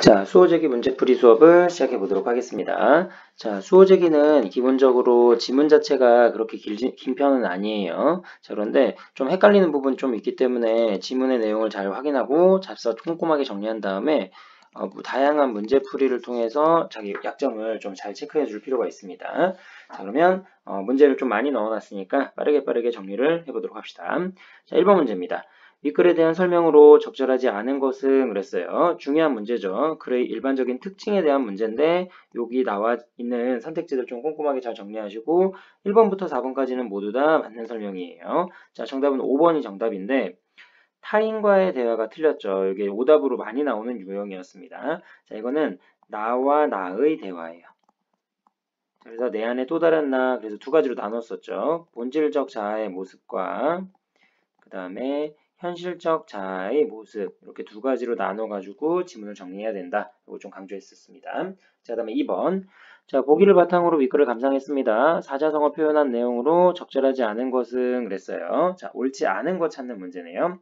자, 수호제기 문제풀이 수업을 시작해 보도록 하겠습니다. 자, 수호제기는 기본적으로 지문 자체가 그렇게 긴 편은 아니에요. 자, 그런데 좀 헷갈리는 부분이 좀 있기 때문에 지문의 내용을 잘 확인하고 잡서 꼼꼼하게 정리한 다음에 다양한 문제풀이를 통해서 자기 약점을 좀 잘 체크해 줄 필요가 있습니다. 자, 그러면 문제를 좀 많이 넣어놨으니까 빠르게 정리를 해보도록 합시다. 자, 1번 문제입니다. 윗글에 대한 설명으로 적절하지 않은 것은 그랬어요. 중요한 문제죠. 글의 일반적인 특징에 대한 문제인데 여기 나와 있는 선택지들 좀 꼼꼼하게 잘 정리하시고 1번부터 4번까지는 모두 다 맞는 설명이에요. 자, 정답은 5번이 정답인데 타인과의 대화가 틀렸죠. 이게 오답으로 많이 나오는 유형이었습니다. 자, 이거는 나와 나의 대화예요. 그래서 내 안에 또 다른 나, 그래서 두 가지로 나눴었죠. 본질적 자아의 모습과 그 다음에 현실적 자아의 모습, 이렇게 두 가지로 나눠가지고 지문을 정리해야 된다. 이거 좀 강조했었습니다. 자, 다음에 2번. 자, 보기를 바탕으로 윗글을 감상했습니다. 사자성어 표현한 내용으로 적절하지 않은 것은 그랬어요. 자, 옳지 않은 것 찾는 문제네요.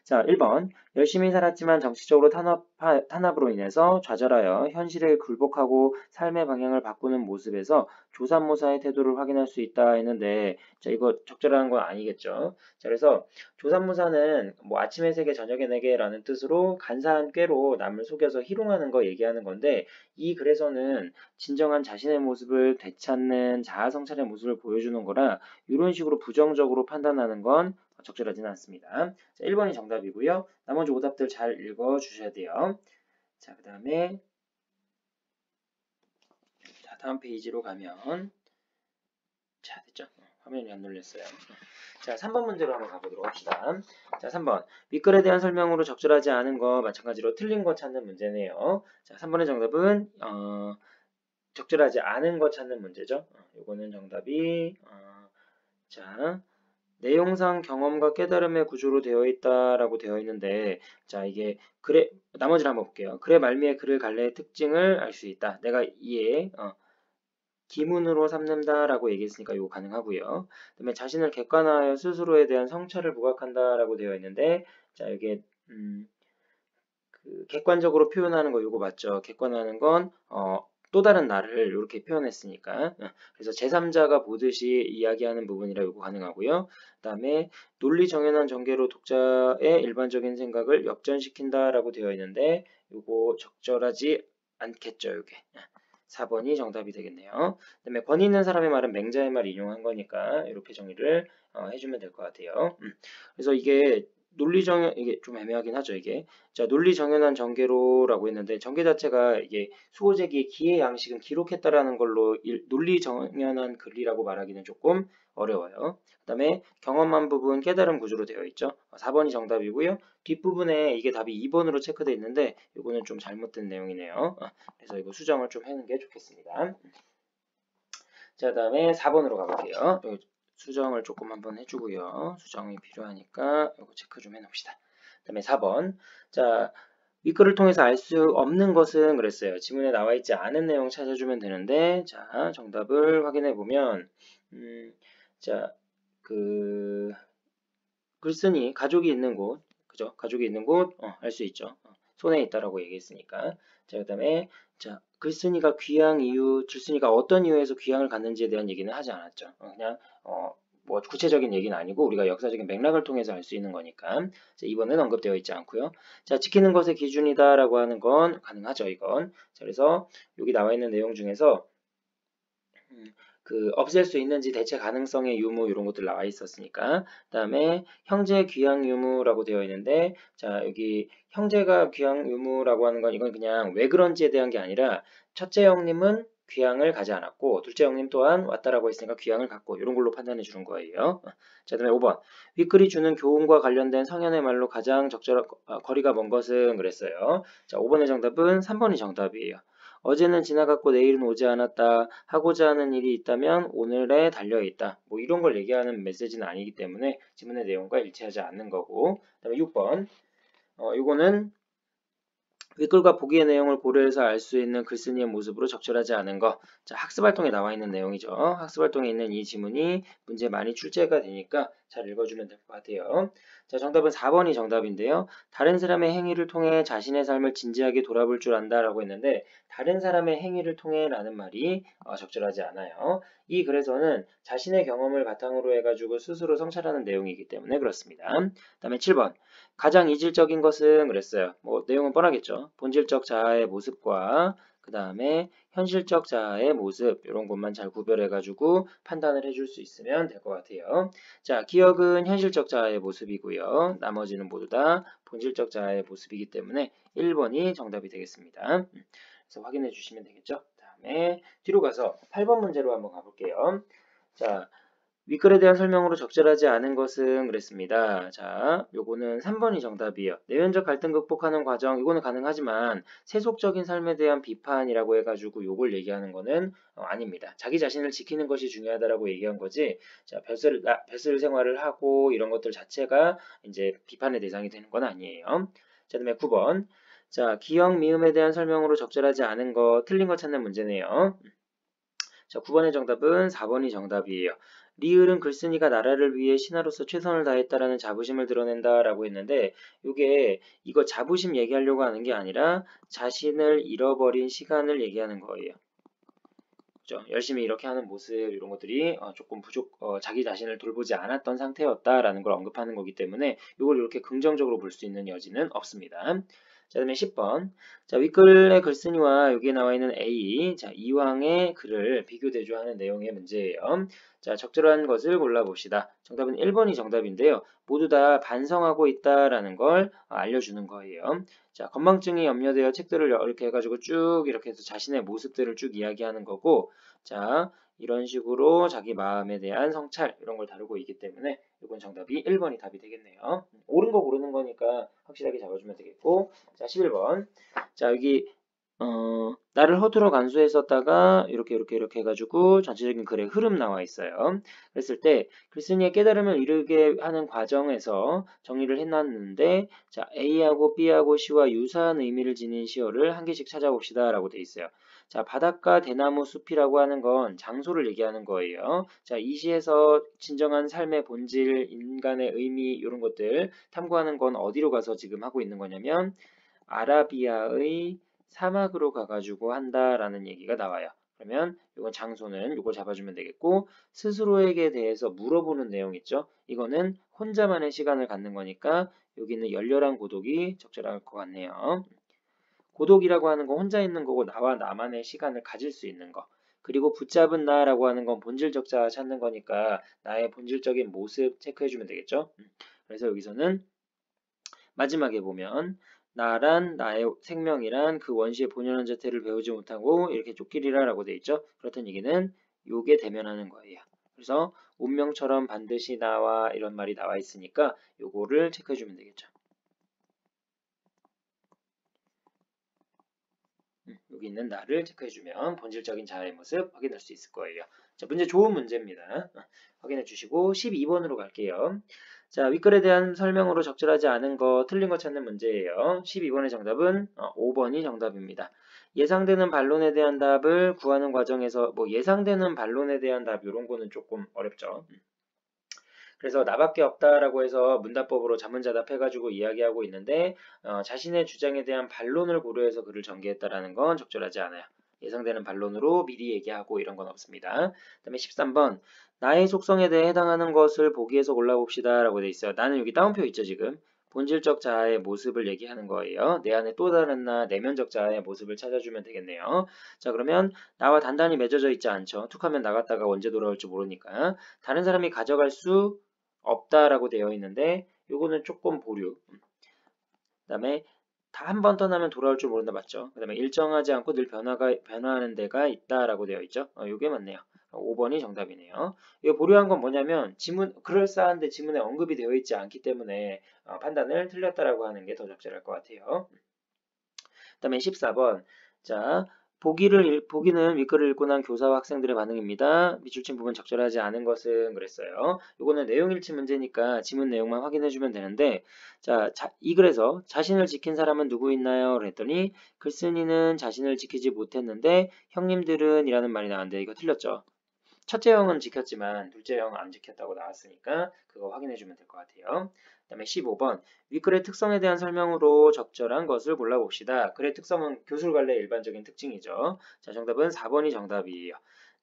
자, 1번. 열심히 살았지만 정치적으로 탄압으로 인해서 좌절하여 현실에 굴복하고 삶의 방향을 바꾸는 모습에서 조삼모사의 태도를 확인할 수 있다 했는데, 자, 이거 적절한 건 아니겠죠. 자, 그래서 조삼모사는 뭐 아침에 세개 저녁에 네개라는 뜻으로 간사한 꾀로 남을 속여서 희롱하는 거 얘기하는 건데, 이 글에서는 진정한 자신의 모습을 되찾는 자아 성찰의 모습을 보여주는 거라 이런 식으로 부정적으로 판단하는 건 적절하지는 않습니다. 자, 1번이 정답이고요. 나머지 오답들 잘 읽어 주셔야 돼요. 자, 그 다음에 다음 페이지로 가면 자, 됐죠? 화면이 안 눌렸어요. 자, 3번 문제로 한번 가보도록 합시다. 자, 3번. 윗글에 대한 설명으로 적절하지 않은 거 마찬가지로 틀린 거 찾는 문제네요. 자, 3번의 정답은 적절하지 않은 거 찾는 문제죠. 요거는 정답이 자, 내용상 경험과 깨달음의 구조로 되어 있다라고 되어 있는데, 자, 이게 글의 나머지를 한번 볼게요. 글의 말미에 글을 갈래의 특징을 알 수 있다. 내가 이에 기문으로 삼는다라고 얘기했으니까 이거 가능하고요. 그다음에 자신을 객관화하여 스스로에 대한 성찰을 부각한다라고 되어 있는데, 자, 이게 그 객관적으로 표현하는 거 이거 맞죠? 객관화하는 건 또 다른 나를 이렇게 표현했으니까. 그래서 제3자가 보듯이 이야기하는 부분이라 이거 가능하고요. 그 다음에 논리 정연한 전개로 독자의 일반적인 생각을 역전시킨다라고 되어 있는데 이거 적절하지 않겠죠, 이게. 4번이 정답이 되겠네요. 그 다음에 권위 있는 사람의 말은 맹자의 말 인용한 거니까 이렇게 정리를 해주면 될 것 같아요. 그래서 이게 이게 좀 애매하긴 하죠, 이게. 자, 논리 정연한 전개로라고 했는데, 전개 자체가 이게 수호제기의 기의 양식은 기록했다라는 걸로 논리 정연한 글이라고 말하기는 조금 어려워요. 그 다음에 경험한 부분 깨달음 구조로 되어 있죠. 4번이 정답이고요. 뒷부분에 이게 답이 2번으로 체크되어 있는데, 이거는 좀 잘못된 내용이네요. 그래서 이거 수정을 좀 해놓은 게 좋겠습니다. 자, 그 다음에 4번으로 가볼게요. 수정을 조금 한번 해주고요. 수정이 필요하니까 이거 체크 좀 해놓읍시다. 그 다음에 4번. 자, 윗글을 통해서 알 수 없는 것은 그랬어요. 지문에 나와 있지 않은 내용 찾아주면 되는데, 자, 정답을 확인해 보면, 자, 글쓴이 가족이 있는 곳, 그죠? 가족이 있는 곳, 알 수 있죠. 손에 있다라고 얘기했으니까. 자, 그 다음에, 자, 글쓴이가 귀향 이유, 글쓴이가 어떤 이유에서 귀향을 갔는지에 대한 얘기는 하지 않았죠. 그냥, 뭐 구체적인 얘기는 아니고 우리가 역사적인 맥락을 통해서 알 수 있는 거니까. 자, 이번은 언급되어 있지 않고요. 자, 지키는 것의 기준이다라고 하는 건 가능하죠, 이건. 자, 그래서 여기 나와 있는 내용 중에서 없앨 수 있는지 대체 가능성의 유무 이런 것들 나와 있었으니까. 그 다음에 형제 귀향 유무라고 되어 있는데, 자, 여기 형제가 귀향 유무라고 하는 건 이건 그냥 왜 그런지에 대한 게 아니라 첫째 형님은 귀향을 가지 않았고 둘째 형님 또한 왔다라고 했으니까 귀향을 갔고 이런 걸로 판단해 주는 거예요. 자, 그다음에 5번. 윗글이 주는 교훈과 관련된 성현의 말로 가장 적절한 거리가 먼 것은 그랬어요. 자, 5번의 정답은 3번이 정답이에요. 어제는 지나갔고 내일은 오지 않았다. 하고자 하는 일이 있다면 오늘에 달려있다. 뭐 이런 걸 얘기하는 메시지는 아니기 때문에 지문의 내용과 일치하지 않는 거고. 그 다음에 6번. 이거는 윗글과 보기의 내용을 고려해서 알 수 있는 글쓴이의 모습으로 적절하지 않은 거. 자, 학습활동에 나와 있는 내용이죠. 학습활동에 있는 이 지문이 문제에 많이 출제가 되니까 잘 읽어주면 될 것 같아요. 자, 정답은 4번이 정답인데요. 다른 사람의 행위를 통해 자신의 삶을 진지하게 돌아볼 줄 안다라고 했는데 다른 사람의 행위를 통해라는 말이 적절하지 않아요. 이 글에서는 자신의 경험을 바탕으로 해가지고 스스로 성찰하는 내용이기 때문에 그렇습니다. 그다음에 7번. 가장 이질적인 것은 그랬어요. 뭐 내용은 뻔하겠죠. 본질적 자아의 모습과 그 다음에 현실적 자아의 모습 이런 것만 잘 구별해가지고 판단을 해줄 수 있으면 될 것 같아요. 자, 기억은 현실적 자아의 모습이고요. 나머지는 모두 다 본질적 자아의 모습이기 때문에 1번이 정답이 되겠습니다. 그래서 확인해 주시면 되겠죠. 다음에 뒤로 가서 8번 문제로 한번 가볼게요. 자, 윗글에 대한 설명으로 적절하지 않은 것은 그랬습니다. 자, 요거는 3번이 정답이에요. 내면적 갈등 극복하는 과정, 이거는 가능하지만 세속적인 삶에 대한 비판이라고 해가지고 요걸 얘기하는 거는 아닙니다. 자기 자신을 지키는 것이 중요하다라고 얘기한 거지. 자, 벼슬 생활을 하고 이런 것들 자체가 이제 비판의 대상이 되는 건 아니에요. 자, 그다음에 9번. 자, 기억, 미음에 대한 설명으로 적절하지 않은 거, 틀린 거 찾는 문제네요. 자, 9번의 정답은 4번이 정답이에요. 리을은 글쓴이가 나라를 위해 신하로서 최선을 다했다라는 자부심을 드러낸다라고 했는데 이게 이거 자부심 얘기하려고 하는 게 아니라 자신을 잃어버린 시간을 얘기하는 거예요. 그죠? 열심히 이렇게 하는 모습 이런 것들이 조금 자기 자신을 돌보지 않았던 상태였다라는 걸 언급하는 거기 때문에 이걸 이렇게 긍정적으로 볼 수 있는 여지는 없습니다. 자, 그다음에 10번. 자, 윗글의 글쓴이와 여기에 나와 있는 A. 자, 이왕의 글을 비교 대조하는 내용의 문제예요. 자, 적절한 것을 골라봅시다. 정답은 1번이 정답인데요. 모두 다 반성하고 있다라는 걸 알려주는 거예요. 자, 건망증이 염려되어 책들을 이렇게 해가지고 쭉 이렇게 해서 자신의 모습들을 쭉 이야기하는 거고, 자, 이런 식으로 자기 마음에 대한 성찰 이런 걸 다루고 있기 때문에 이건 정답이 1번이 답이 되겠네요. 옳은 거 고르는 거니까 확실하게 잡아주면 되겠고, 자, 11번. 자, 여기 나를 허투루 간수했었다가 이렇게 해가지고 전체적인 글의 흐름 나와 있어요. 그랬을 때 글쓴이의 깨달음을 이루게 하는 과정에서 정리를 해놨는데 자, A하고 B하고 C와 유사한 의미를 지닌 시어를 한 개씩 찾아봅시다 라고 돼 있어요. 자, 바닷가 대나무 숲이라고 하는 건 장소를 얘기하는 거예요. 자, 이 시에서 진정한 삶의 본질, 인간의 의미 이런 것들 탐구하는 건 어디로 가서 지금 하고 있는 거냐면 아라비아의 사막으로 가가지고 한다라는 얘기가 나와요. 그러면 이건 장소는 이걸 잡아주면 되겠고 스스로에게 대해서 물어보는 내용 있죠. 이거는 혼자만의 시간을 갖는 거니까 여기는 열렬한 고독이 적절할 것 같네요. 고독이라고 하는 건 혼자 있는 거고 나와 나만의 시간을 가질 수 있는 거. 그리고 붙잡은 나라고 하는 건 본질적 자아 찾는 거니까 나의 본질적인 모습 체크해주면 되겠죠. 그래서 여기서는 마지막에 보면 나란 나의 생명이란 그 원시의 본연한 자태를 배우지 못하고 이렇게 쫓기리라라고 돼 있죠. 그렇다는 얘기는 요게 대면하는 거예요. 그래서 운명처럼 반드시 나와 이런 말이 나와 있으니까 요거를 체크해 주면 되겠죠. 여기 있는 나를 체크해 주면 본질적인 자아의 모습 확인할 수 있을 거예요. 자, 문제 좋은 문제입니다. 확인해 주시고 12번으로 갈게요. 자, 윗글에 대한 설명으로 적절하지 않은 거, 틀린 거 찾는 문제예요. 12번의 정답은 5번이 정답입니다. 예상되는 반론에 대한 답을 구하는 과정에서 뭐 예상되는 반론에 대한 답 이런 거는 조금 어렵죠. 그래서 나밖에 없다라고 해서 문답법으로 자문자답 해가지고 이야기하고 있는데 자신의 주장에 대한 반론을 고려해서 글을 전개했다라는 건 적절하지 않아요. 예상되는 반론으로 미리 얘기하고 이런 건 없습니다. 그 다음에 13번 나의 속성에 대해 해당하는 것을 보기에서 골라봅시다 라고 돼 있어요. 나는 여기 따옴표 있죠 지금. 본질적 자아의 모습을 얘기하는 거예요. 내 안에 또 다른 나 내면적 자아의 모습을 찾아주면 되겠네요. 자, 그러면 나와 단단히 맺어져 있지 않죠. 툭하면 나갔다가 언제 돌아올지 모르니까. 다른 사람이 가져갈 수 없다라고 되어 있는데 요거는 조금 보류. 그다음에 다 한 번 떠나면 돌아올 줄 모른다 맞죠? 그다음에 일정하지 않고 늘 변화하는 데가 있다라고 되어 있죠. 요게 맞네요. 5번이 정답이네요. 이거 보류한 건 뭐냐면 지문 그럴싸한데 지문에 언급이 되어 있지 않기 때문에 판단을 틀렸다라고 하는 게 더 적절할 것 같아요. 그다음에 14번. 자, 보기는 윗글을 읽고 난 교사와 학생들의 반응입니다. 밑줄 친 부분 적절하지 않은 것은 그랬어요. 이거는 내용 일치 문제니까 지문 내용만 확인해주면 되는데 자, 이 글에서 자신을 지킨 사람은 누구 있나요? 그랬더니 글쓴이는 자신을 지키지 못했는데 형님들은 이라는 말이 나왔는데 이거 틀렸죠. 첫째 형은 지켰지만 둘째 형은 안 지켰다고 나왔으니까 그거 확인해주면 될 것 같아요. 그다음에 15번 윗글의 특성에 대한 설명으로 적절한 것을 골라봅시다. 글의 특성은 교술관례의 일반적인 특징이죠. 자, 정답은 4번이 정답이에요.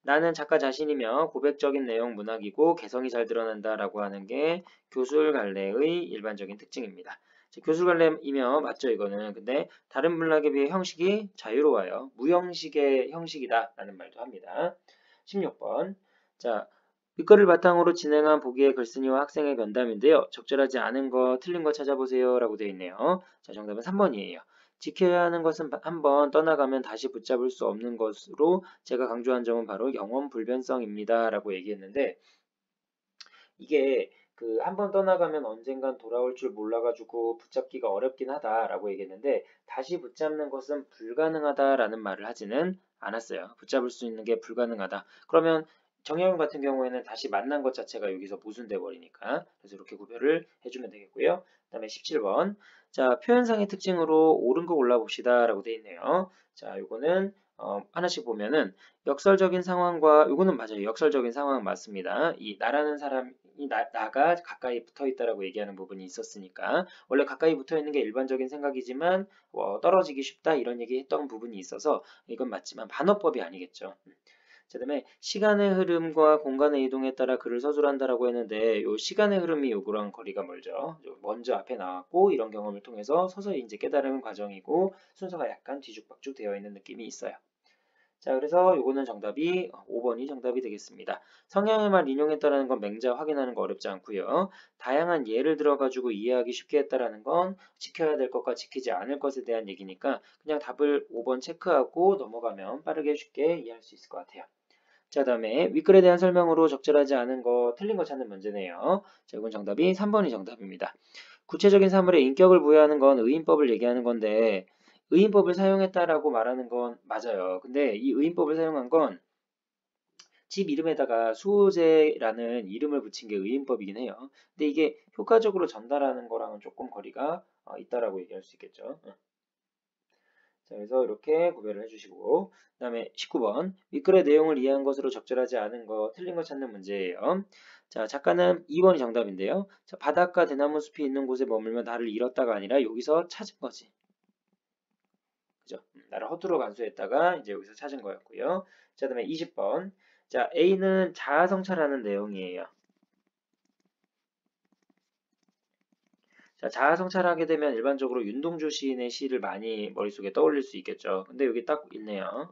나는 작가 자신이며 고백적인 내용 문학이고 개성이 잘 드러난다 라고 하는 게 교술관례의 일반적인 특징입니다. 교술관례이며 맞죠 이거는. 근데 다른 문학에 비해 형식이 자유로워요. 무형식의 형식이다 라는 말도 합니다. 16번 자 윗글을 바탕으로 진행한 보기의 글쓴이와 학생의 면담인데요. 적절하지 않은 거 틀린 거 찾아보세요 라고 되어 있네요. 자 정답은 3번이에요. 지켜야 하는 것은 한번 떠나가면 다시 붙잡을 수 없는 것으로 제가 강조한 점은 바로 영원 불변성입니다 라고 얘기했는데 이게 그 한번 떠나가면 언젠간 돌아올 줄 몰라가지고 붙잡기가 어렵긴 하다라고 얘기했는데 다시 붙잡는 것은 불가능하다라는 말을 하지는 않았어요. 붙잡을 수 있는 게 불가능하다. 그러면 정혜영 같은 경우에는 다시 만난 것 자체가 여기서 모순돼 버리니까 그래서 이렇게 구별을 해주면 되겠고요. 그 다음에 17번 자 표현상의 특징으로 옳은 거 골라봅시다 라고 돼 있네요. 자 요거는 하나씩 보면은 역설적인 상황과 요거는 맞아요. 역설적인 상황 맞습니다. 이 나라는 사람이 나가 가까이 붙어 있다라고 얘기하는 부분이 있었으니까 원래 가까이 붙어 있는 게 일반적인 생각이지만 떨어지기 쉽다 이런 얘기 했던 부분이 있어서 이건 맞지만 반어법이 아니겠죠. 자, 그다음에 시간의 흐름과 공간의 이동에 따라 글을 서술한다라고 했는데 요 시간의 흐름이 요거랑 거리가 멀죠. 먼저 앞에 나왔고 이런 경험을 통해서 서서히 이제 깨달은 과정이고 순서가 약간 뒤죽박죽 되어 있는 느낌이 있어요. 자, 그래서 요거는 정답이 5번이 정답이 되겠습니다. 성향의 말 인용했다라는 건 맹자 확인하는 거 어렵지 않고요. 다양한 예를 들어가지고 이해하기 쉽게 했다라는 건 지켜야 될 것과 지키지 않을 것에 대한 얘기니까 그냥 답을 5번 체크하고 넘어가면 빠르게 쉽게 이해할 수 있을 것 같아요. 자, 다음에 윗글에 대한 설명으로 적절하지 않은 거, 틀린 거 찾는 문제네요. 자, 이건 정답이 3번이 정답입니다. 구체적인 사물에 인격을 부여하는 건 의인법을 얘기하는 건데 의인법을 사용했다라고 말하는 건 맞아요. 근데 이 의인법을 사용한 건 집 이름에다가 수호제라는 이름을 붙인 게 의인법이긴 해요. 근데 이게 효과적으로 전달하는 거랑은 조금 거리가 있다라고 얘기할 수 있겠죠. 자, 그래서 이렇게 구별을 해주시고 그 다음에 19번 윗글의 내용을 이해한 것으로 적절하지 않은 거 틀린 거 찾는 문제예요. 자, 작가는 2번이 정답인데요. 자, 바닷가 대나무 숲이 있는 곳에 머물며 나를 잃었다가 아니라 여기서 찾은 거지. 그죠? 나를 허투루 간수했다가 이제 여기서 찾은 거였고요. 자, 그다음에 20번. 자, A는 자아성찰하는 내용이에요. 자, 자아성찰하게 되면 일반적으로 윤동주 시인의 시를 많이 머릿속에 떠올릴 수 있겠죠. 근데 여기 딱 있네요.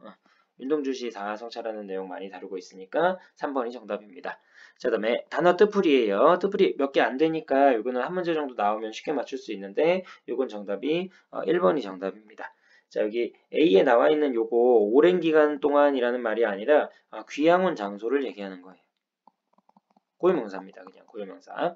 윤동주 시 자아성찰하는 내용 많이 다루고 있으니까 3번이 정답입니다. 자, 그다음에 단어 뜻풀이에요. 뜻풀이 몇 개 안 되니까 이거는 한 문제 정도 나오면 쉽게 맞출 수 있는데 이건 정답이 1번이 정답입니다. 자, 여기 A에 나와 있는 요거 오랜 기간 동안이라는 말이 아니라 귀향 온 장소를 얘기하는 거예요. 고유명사입니다. 그냥 고유명사.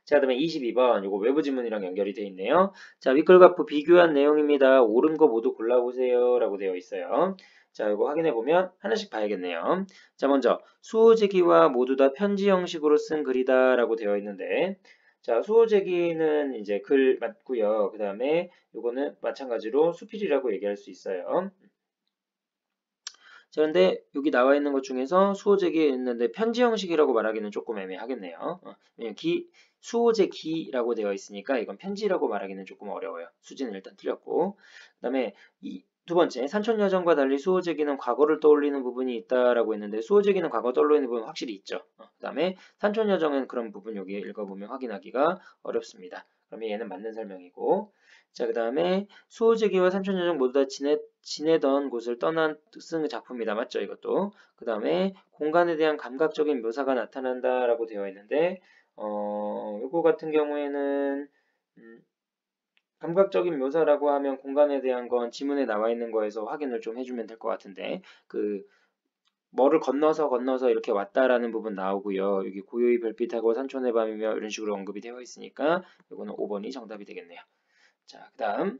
자, 그다음에 22번 요거 외부 지문이랑 연결이 돼 있네요. 자, 윗글과 비교한 내용입니다. 옳은 거 모두 골라보세요 라고 되어 있어요. 자, 이거 확인해 보면 하나씩 봐야겠네요. 자, 먼저 수호제기와 모두 다 편지 형식으로 쓴 글이다 라고 되어 있는데 자, 수호제기는 이제 글 맞고요. 그 다음에 요거는 마찬가지로 수필이라고 얘기할 수 있어요. 자, 근데 여기 나와 있는 것 중에서 수호제기에 있는데 편지 형식이라고 말하기는 조금 애매하겠네요. 왜냐면 수호제기라고 되어 있으니까 이건 편지라고 말하기는 조금 어려워요. 수지는 일단 틀렸고. 그 다음에 두 번째, 산촌여정과 달리 수호제기는 과거를 떠올리는 부분이 있다라고 했는데 수호제기는 과거 떠올리는 부분 확실히 있죠. 그 다음에 산촌여정은 그런 부분 여기 읽어보면 확인하기가 어렵습니다. 그러면 얘는 맞는 설명이고. 자, 그 다음에 수호제기와 산촌여정 모두 다 지내던 곳을 떠난 쓴 작품이다. 맞죠? 이것도. 그 다음에 공간에 대한 감각적인 묘사가 나타난다라고 되어 있는데 요거 같은 경우에는 감각적인 묘사라고 하면 공간에 대한 건 지문에 나와 있는 거에서 확인을 좀 해주면 될 것 같은데 뭐를 건너서 이렇게 왔다라는 부분 나오고요. 여기 고요히 별빛하고 산촌의 밤이며 이런 식으로 언급이 되어 있으니까 이거는 5번이 정답이 되겠네요. 자, 그 다음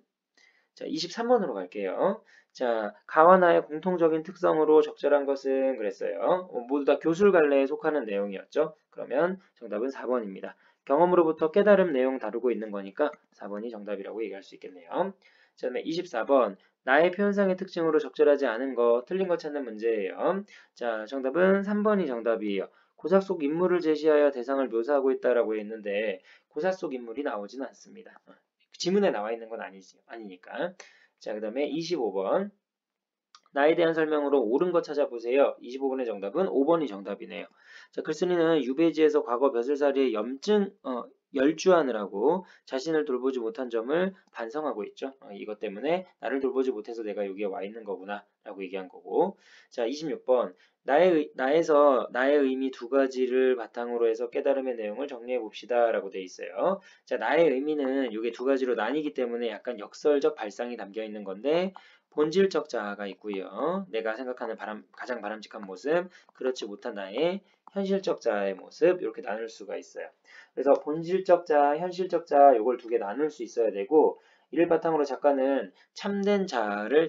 자, 23번으로 갈게요. 자, 가와 나의 공통적인 특성으로 적절한 것은 그랬어요. 모두 다 교술갈래에 속하는 내용이었죠. 그러면 정답은 4번입니다. 경험으로부터 깨달음 내용 다루고 있는 거니까 4번이 정답이라고 얘기할 수 있겠네요. 자, 다음에 24번. 나의 표현상의 특징으로 적절하지 않은 거, 틀린 거 찾는 문제예요. 자, 정답은 3번이 정답이에요. 고사 속 인물을 제시하여 대상을 묘사하고 있다라고 했는데 고사 속 인물이 나오진 않습니다. 지문에 나와 있는 건 아니니까. 자, 그 다음에 25번. 나에 대한 설명으로 옳은 거 찾아보세요. 25번의 정답은 5번이 정답이네요. 자, 글쓴이는 유배지에서 과거 벼슬살이의 열주하느라고 자신을 돌보지 못한 점을 반성하고 있죠. 이것 때문에 나를 돌보지 못해서 내가 여기에 와 있는 거구나 라고 얘기한 거고. 자, 26번. 나의 의미 두 가지를 바탕으로 해서 깨달음의 내용을 정리해 봅시다 라고 돼 있어요. 자, 나의 의미는 이게 두 가지로 나뉘기 때문에 약간 역설적 발상이 담겨 있는 건데 본질적 자아가 있고요. 내가 생각하는 가장 바람직한 모습, 그렇지 못한 나의 현실적 자아의 모습 이렇게 나눌 수가 있어요. 그래서 본질적 자아, 현실적 자아 이걸 두 개 나눌 수 있어야 되고 이를 바탕으로 작가는 참된 자아를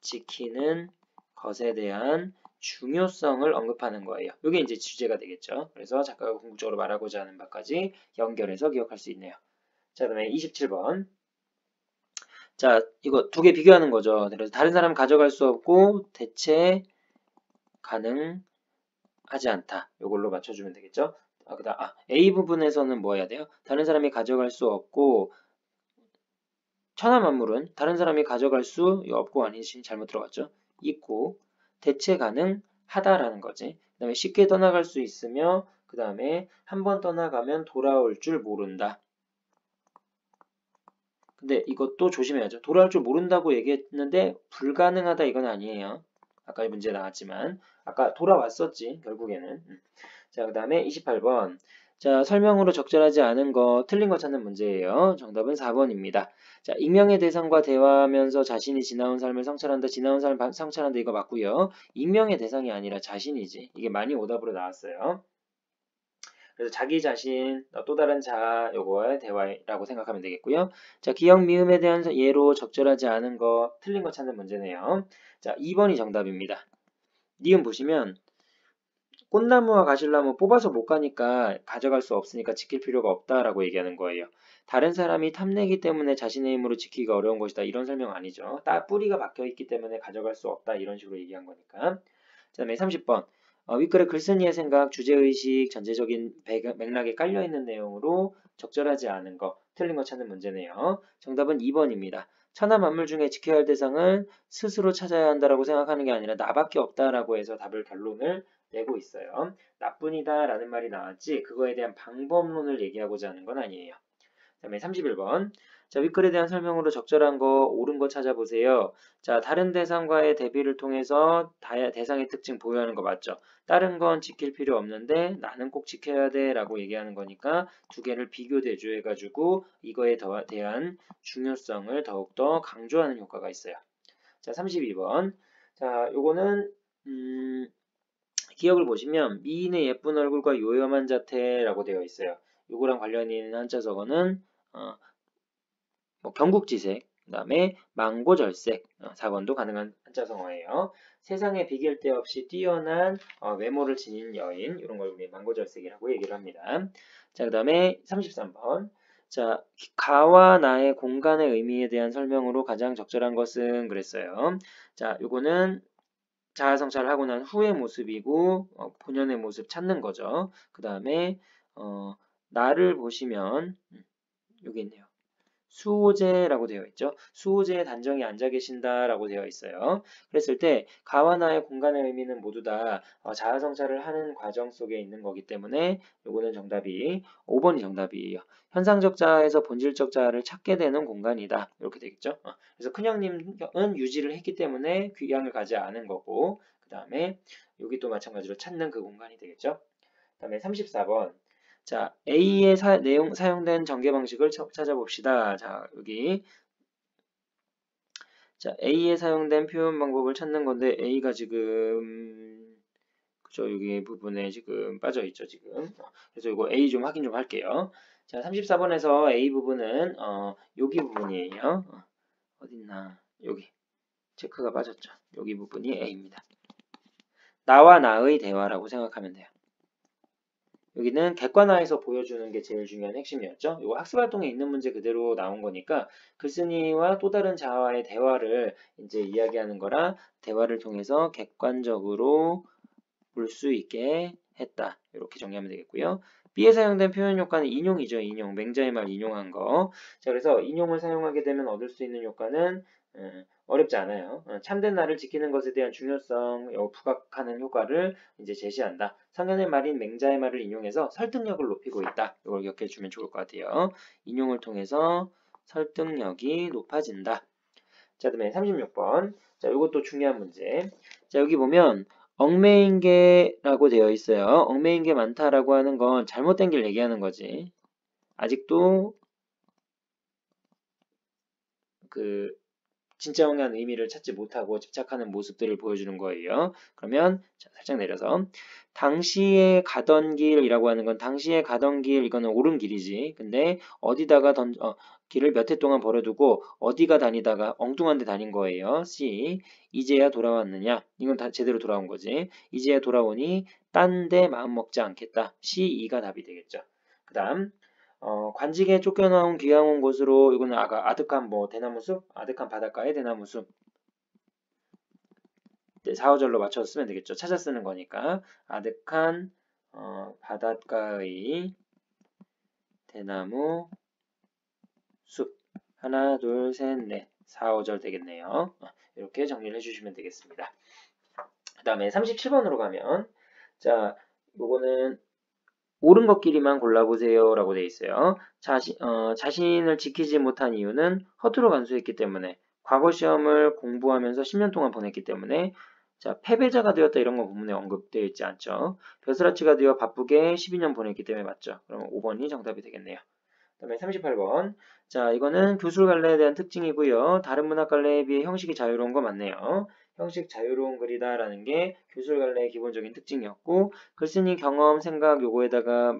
지키는 것에 대한 중요성을 언급하는 거예요. 이게 이제 주제가 되겠죠. 그래서 작가가 궁극적으로 말하고자 하는 바까지 연결해서 기억할 수 있네요. 자, 그다음에 27번. 자, 이거 두 개 비교하는 거죠. 그래서 다른 사람 가져갈 수 없고 대체 가능하지 않다. 이걸로 맞춰주면 되겠죠. A 부분에서는 뭐 해야 돼요? 다른 사람이 가져갈 수 없고 천하만물은 다른 사람이 가져갈 수 없고 아니지 잘못 들어갔죠. 있고 대체 가능하다라는 거지. 그 다음에 쉽게 떠나갈 수 있으며 그 다음에 한 번 떠나가면 돌아올 줄 모른다. 근데 이것도 조심해야죠. 돌아올 줄 모른다고 얘기했는데 불가능하다 이건 아니에요. 아까 문제 나왔지만 아까 돌아왔었지 결국에는. 자, 그 다음에 28번. 자, 설명으로 적절하지 않은 거 틀린 거 찾는 문제예요. 정답은 4번입니다. 자, 익명의 대상과 대화하면서 자신이 지나온 삶을 성찰한다. 지나온 삶을 성찰한다 이거 맞고요. 익명의 대상이 아니라 자신이지. 이게 많이 오답으로 나왔어요. 그래서 자기 자신, 또 다른 자아, 요거의 대화라고 생각하면 되겠고요. 자, 기억 미음에 대한 예로 적절하지 않은 거, 틀린 거 찾는 문제네요. 자, 2번이 정답입니다. 니은 보시면 꽃나무와 가실나무 뽑아서 못 가니까 가져갈 수 없으니까 지킬 필요가 없다라고 얘기하는 거예요. 다른 사람이 탐내기 때문에 자신의 힘으로 지키기가 어려운 것이다. 이런 설명 아니죠. 뿌리가 박혀있기 때문에 가져갈 수 없다. 이런 식으로 얘기한 거니까. 그 다음에 30번. 윗글의 글쓴이의 생각, 주제의식, 전체적인 맥락에 깔려있는 내용으로 적절하지 않은 거, 틀린 거 찾는 문제네요. 정답은 2번입니다. 천하 만물 중에 지켜야 할 대상은 스스로 찾아야 한다라고 생각하는 게 아니라 나밖에 없다라고 해서 결론을 내고 있어요. 나뿐이다 라는 말이 나왔지 그거에 대한 방법론을 얘기하고자 하는 건 아니에요. 그 다음에 31번. 자, 윗글에 대한 설명으로 적절한 거, 옳은 거 찾아보세요. 자, 다른 대상과의 대비를 통해서 대상의 특징 보유하는 거 맞죠? 다른 건 지킬 필요 없는데 나는 꼭 지켜야 돼 라고 얘기하는 거니까 두 개를 비교 대조해가지고 이거에 대한 중요성을 더욱더 강조하는 효과가 있어요. 자, 32번. 자, 요거는 기억을 보시면 미인의 예쁜 얼굴과 요염한 자태라고 되어 있어요. 요거랑 관련이 있는 한자석어는 경국지색, 그 다음에 망고절색, 4번도 가능한 한자성어예요. 세상에 비길 데 없이 뛰어난 외모를 지닌 여인, 이런 걸 우리 망고절색이라고 얘기를 합니다. 자, 그 다음에 33번. 자, 가와 나의 공간의 의미에 대한 설명으로 가장 적절한 것은 그랬어요. 자, 요거는 자아성찰을 하고 난 후의 모습이고 본연의 모습 찾는 거죠. 그 다음에 나를 보시면 여기 있네요. 수호제라고 되어 있죠. 수호제의 단정히 앉아 계신다라고 되어 있어요. 그랬을 때 가와 나의 공간의 의미는 모두 다 자아성찰을 하는 과정 속에 있는 거기 때문에 요거는 정답이 5번이 정답이에요. 현상적 자아에서 본질적 자아를 찾게 되는 공간이다. 이렇게 되겠죠. 그래서 큰형님은 유지를 했기 때문에 귀향을 가지 않은 거고 그 다음에 여기 또 마찬가지로 찾는 그 공간이 되겠죠. 그 다음에 34번. 자, A에 사용된 전개 방식을 찾아봅시다. 자, 여기. 자, A에 사용된 표현 방법을 찾는 건데, A가 지금, 그죠? 여기 부분에 지금 빠져 있죠, 지금. 그래서 이거 A 좀 확인 좀 할게요. 자, 34번에서 A 부분은, 여기 부분이에요. 어딨나? 여기. 체크가 빠졌죠. 여기 부분이 A입니다. 나와 나의 대화라고 생각하면 돼요. 여기는 객관화해서 보여주는 게 제일 중요한 핵심이었죠. 이거 학습활동에 있는 문제 그대로 나온 거니까 글쓴이와 또 다른 자아와의 대화를 이제 이야기하는 거라 대화를 통해서 객관적으로 볼 수 있게 했다. 이렇게 정리하면 되겠고요. B에 사용된 표현 효과는 인용이죠. 인용. 맹자의 말 인용한 거. 자, 그래서 인용을 사용하게 되면 얻을 수 있는 효과는 어렵지 않아요. 참된 나를 지키는 것에 대한 중요성, 부각하는 효과를 이제 제시한다. 상현의 말인 맹자의 말을 인용해서 설득력을 높이고 있다. 이걸 기억해 주면 좋을 것 같아요. 인용을 통해서 설득력이 높아진다. 자, 그다음에 36번. 자, 이것도 중요한 문제. 자, 여기 보면 얽매인 게라고 되어 있어요. 얽매인 게 많다라고 하는 건 잘못된 길 얘기하는 거지. 아직도 그 진짜 영한 의미를 찾지 못하고 집착하는 모습들을 보여주는 거예요. 그러면 자, 살짝 내려서 당시에 가던 길이라고 하는 건 당시에 가던 길 이거는 옳은 길이지. 근데 어디다가 길을 몇 해 동안 버려두고 어디가 다니다가 엉뚱한 데 다닌 거예요. C. 이제야 돌아왔느냐? 이건 다 제대로 돌아온 거지. 이제야 돌아오니 딴 데 마음 먹지 않겠다. C, E가 답이 되겠죠. 그 다음 관직에 쫓겨나온 귀향 온 곳으로 이거는 아까 아득한 뭐 대나무숲, 아득한 바닷가의 대나무숲. 네, 4, 5절로 맞춰서 쓰면 되겠죠. 찾아 쓰는 거니까 아득한 바닷가의 대나무 숲. 하나, 둘, 셋, 넷. 4, 5절 되겠네요. 이렇게 정리를 해주시면 되겠습니다. 그 다음에 37번으로 가면 자, 요거는 옳은 것끼리만 골라보세요 라고 되어 있어요. 자신을 지키지 못한 이유는 허투루 간수했기 때문에 과거 시험을 공부하면서 10년 동안 보냈기 때문에 자, 패배자가 되었다 이런 건 본문에 언급되어 있지 않죠. 벼슬아치가 되어 바쁘게 12년 보냈기 때문에 맞죠. 그럼 5번이 정답이 되겠네요. 그 다음에 38번. 자, 이거는 교술갈래에 대한 특징이고요. 다른 문학갈래에 비해 형식이 자유로운 거 맞네요. 형식 자유로운 글이다라는 게 교술갈래의 기본적인 특징이었고 글쓴이 경험, 생각 요거에다가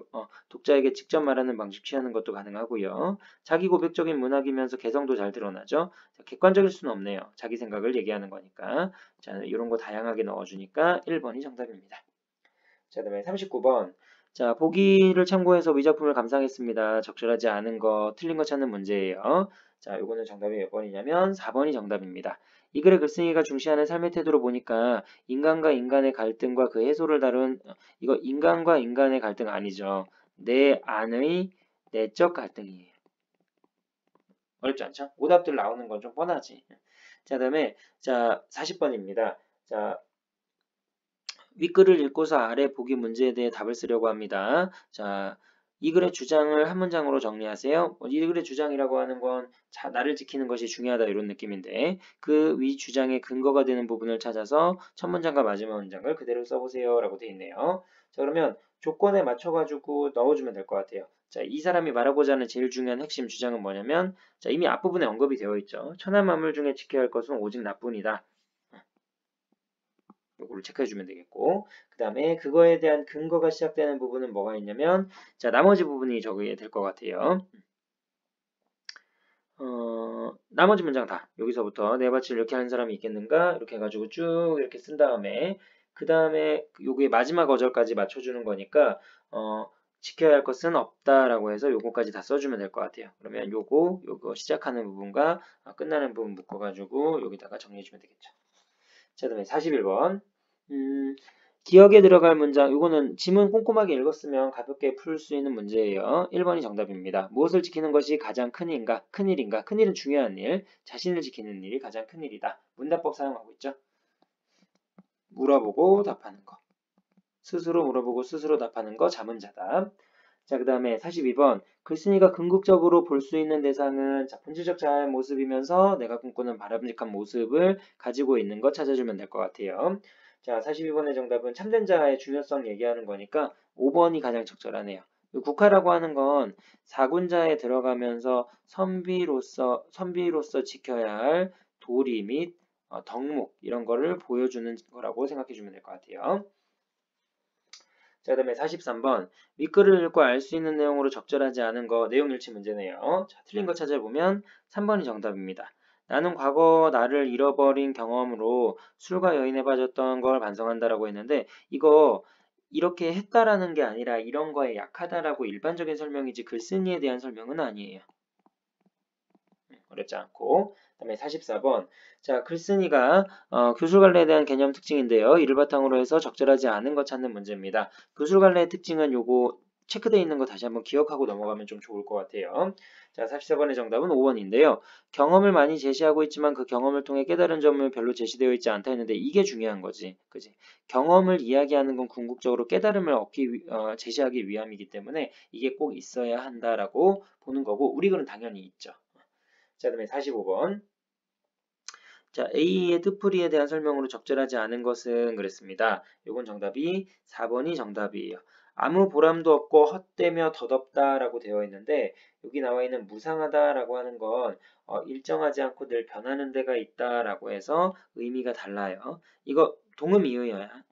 독자에게 직접 말하는 방식 취하는 것도 가능하고요. 자기 고백적인 문학이면서 개성도 잘 드러나죠. 자, 객관적일 수는 없네요. 자기 생각을 얘기하는 거니까. 자, 이런 거 다양하게 넣어주니까 1번이 정답입니다. 자, 그다음에 39번. 자, 보기를 참고해서 위작품을 감상했습니다. 적절하지 않은 거, 틀린 거 찾는 문제예요. 자, 요거는 정답이 몇 번이냐면 4번이 정답입니다. 이 글의 글쓴이가 중시하는 삶의 태도로 보니까 인간과 인간의 갈등과 그 해소를 다룬 이거 인간과 인간의 갈등 아니죠. 내 안의 내적 갈등이에요. 어렵지 않죠? 오답들 나오는 건 좀 뻔하지. 자, 그다음에 자, 40번입니다. 자, 윗글을 읽고서 아래 보기 문제에 대해 답을 쓰려고 합니다. 자, 이 글의 주장을 한 문장으로 정리하세요. 이 글의 주장이라고 하는 건 나를 지키는 것이 중요하다 이런 느낌인데 그 위 주장의 근거가 되는 부분을 찾아서 첫 문장과 마지막 문장을 그대로 써보세요 라고 되어 있네요. 자, 그러면 조건에 맞춰가지고 넣어주면 될 것 같아요. 자, 이 사람이 말하고자 하는 제일 중요한 핵심 주장은 뭐냐면 자, 이미 앞부분에 언급이 되어 있죠. 천하 만물 중에 지켜야 할 것은 오직 나뿐이다. 요거를 체크해주면 되겠고 그 다음에 그거에 대한 근거가 시작되는 부분은 뭐가 있냐면 자 나머지 부분이 적게 될 것 같아요. 나머지 문장 다 여기서부터 내 밭을 이렇게 하는 사람이 있겠는가 이렇게 해가지고 쭉 이렇게 쓴 다음에 그 다음에 요게 마지막 어절까지 맞춰주는 거니까 지켜야 할 것은 없다라고 해서 요거까지 다 써주면 될 것 같아요. 그러면 요거 시작하는 부분과 끝나는 부분 묶어가지고 여기다가 정리해주면 되겠죠. 자, 그다음에 41번. 기억에 들어갈 문장, 이거는 지문 꼼꼼하게 읽었으면 가볍게 풀 수 있는 문제예요. 1번이 정답입니다. 무엇을 지키는 것이 가장 큰일인가? 큰일인가? 큰일은 중요한 일. 자신을 지키는 일이 가장 큰일이다. 문답법 사용하고 있죠. 물어보고 답하는 거. 스스로 물어보고 스스로 답하는 거 자문자답. 자, 그 다음에 42번. 글쓴이가 궁극적으로 볼 수 있는 대상은 자, 본질적 자아의 모습이면서 내가 꿈꾸는 바람직한 모습을 가지고 있는 거 찾아주면 될 것 같아요. 자, 42번의 정답은 참된 자아의 중요성 얘기하는 거니까 5번이 가장 적절하네요. 국화라고 하는 건 사군자에 들어가면서 선비로서 지켜야 할 도리 및 덕목 이런 거를 보여주는 거라고 생각해 주면 될 것 같아요. 자, 그 다음에 43번. 윗글을 읽고 알 수 있는 내용으로 적절하지 않은 거 내용 일치 문제네요. 자, 틀린 거 찾아보면 3번이 정답입니다. 나는 과거 나를 잃어버린 경험으로 술과 여인에 빠졌던 걸 반성한다라고 했는데 이거 이렇게 했다라는 게 아니라 이런 거에 약하다라고 일반적인 설명이지 글쓴이에 대한 설명은 아니에요. 어렵지 않고. 그다음에 44번. 자, 글쓴이가 교술관례에 대한 개념 특징인데요. 이를 바탕으로 해서 적절하지 않은 것 찾는 문제입니다. 교술관례의 특징은 요거 체크되어 있는 거 다시 한번 기억하고 넘어가면 좀 좋을 것 같아요. 자, 44번의 정답은 5번인데요. 경험을 많이 제시하고 있지만 그 경험을 통해 깨달은 점은 별로 제시되어 있지 않다 했는데 이게 중요한 거지. 그지? 경험을 이야기하는 건 궁극적으로 깨달음을 제시하기 위함이기 때문에 이게 꼭 있어야 한다라고 보는 거고 우리 글은 당연히 있죠. 자, 그다음에 45번. 자, A의 뜻풀이에 대한 설명으로 적절하지 않은 것은 그랬습니다. 요건 정답이 4번이 정답이에요. 아무 보람도 없고 헛되며 덧없다라고 되어 있는데 여기 나와 있는 무상하다라고 하는 건 일정하지 않고 늘 변하는 데가 있다라고 해서 의미가 달라요. 이거 동음이의어야.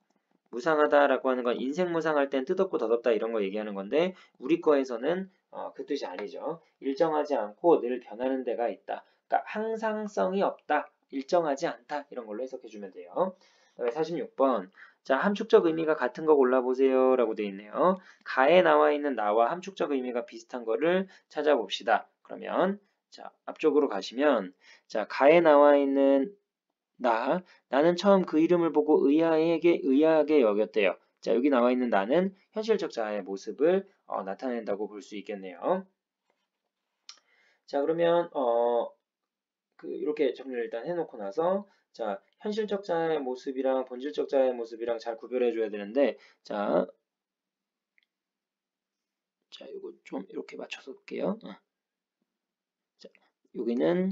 무상하다라고 하는 건 인생 무상할 땐 뜻없고 덧없다 이런 거 얘기하는 건데 우리 거에서는 그 뜻이 아니죠. 일정하지 않고 늘 변하는 데가 있다. 그러니까 항상성이 없다. 일정하지 않다. 이런 걸로 해석해 주면 돼요. 그다음에 46번. 자, 함축적 의미가 같은 거 골라보세요. 라고 되어 있네요. 가에 나와 있는 나와 함축적 의미가 비슷한 거를 찾아봅시다. 그러면 자, 앞쪽으로 가시면 자, 가에 나와 있는 나는 처음 그 이름을 보고 의아하게 여겼대요. 자, 여기 나와 있는 나는 현실적 자아의 모습을 나타낸다고 볼 수 있겠네요. 자, 그러면 이렇게 정리를 일단 해놓고 나서 자, 현실적 자아의 모습이랑 본질적 자아의 모습이랑 잘 구별해 줘야 되는데 자, 이거 좀 이렇게 맞춰서 볼게요. 자, 여기는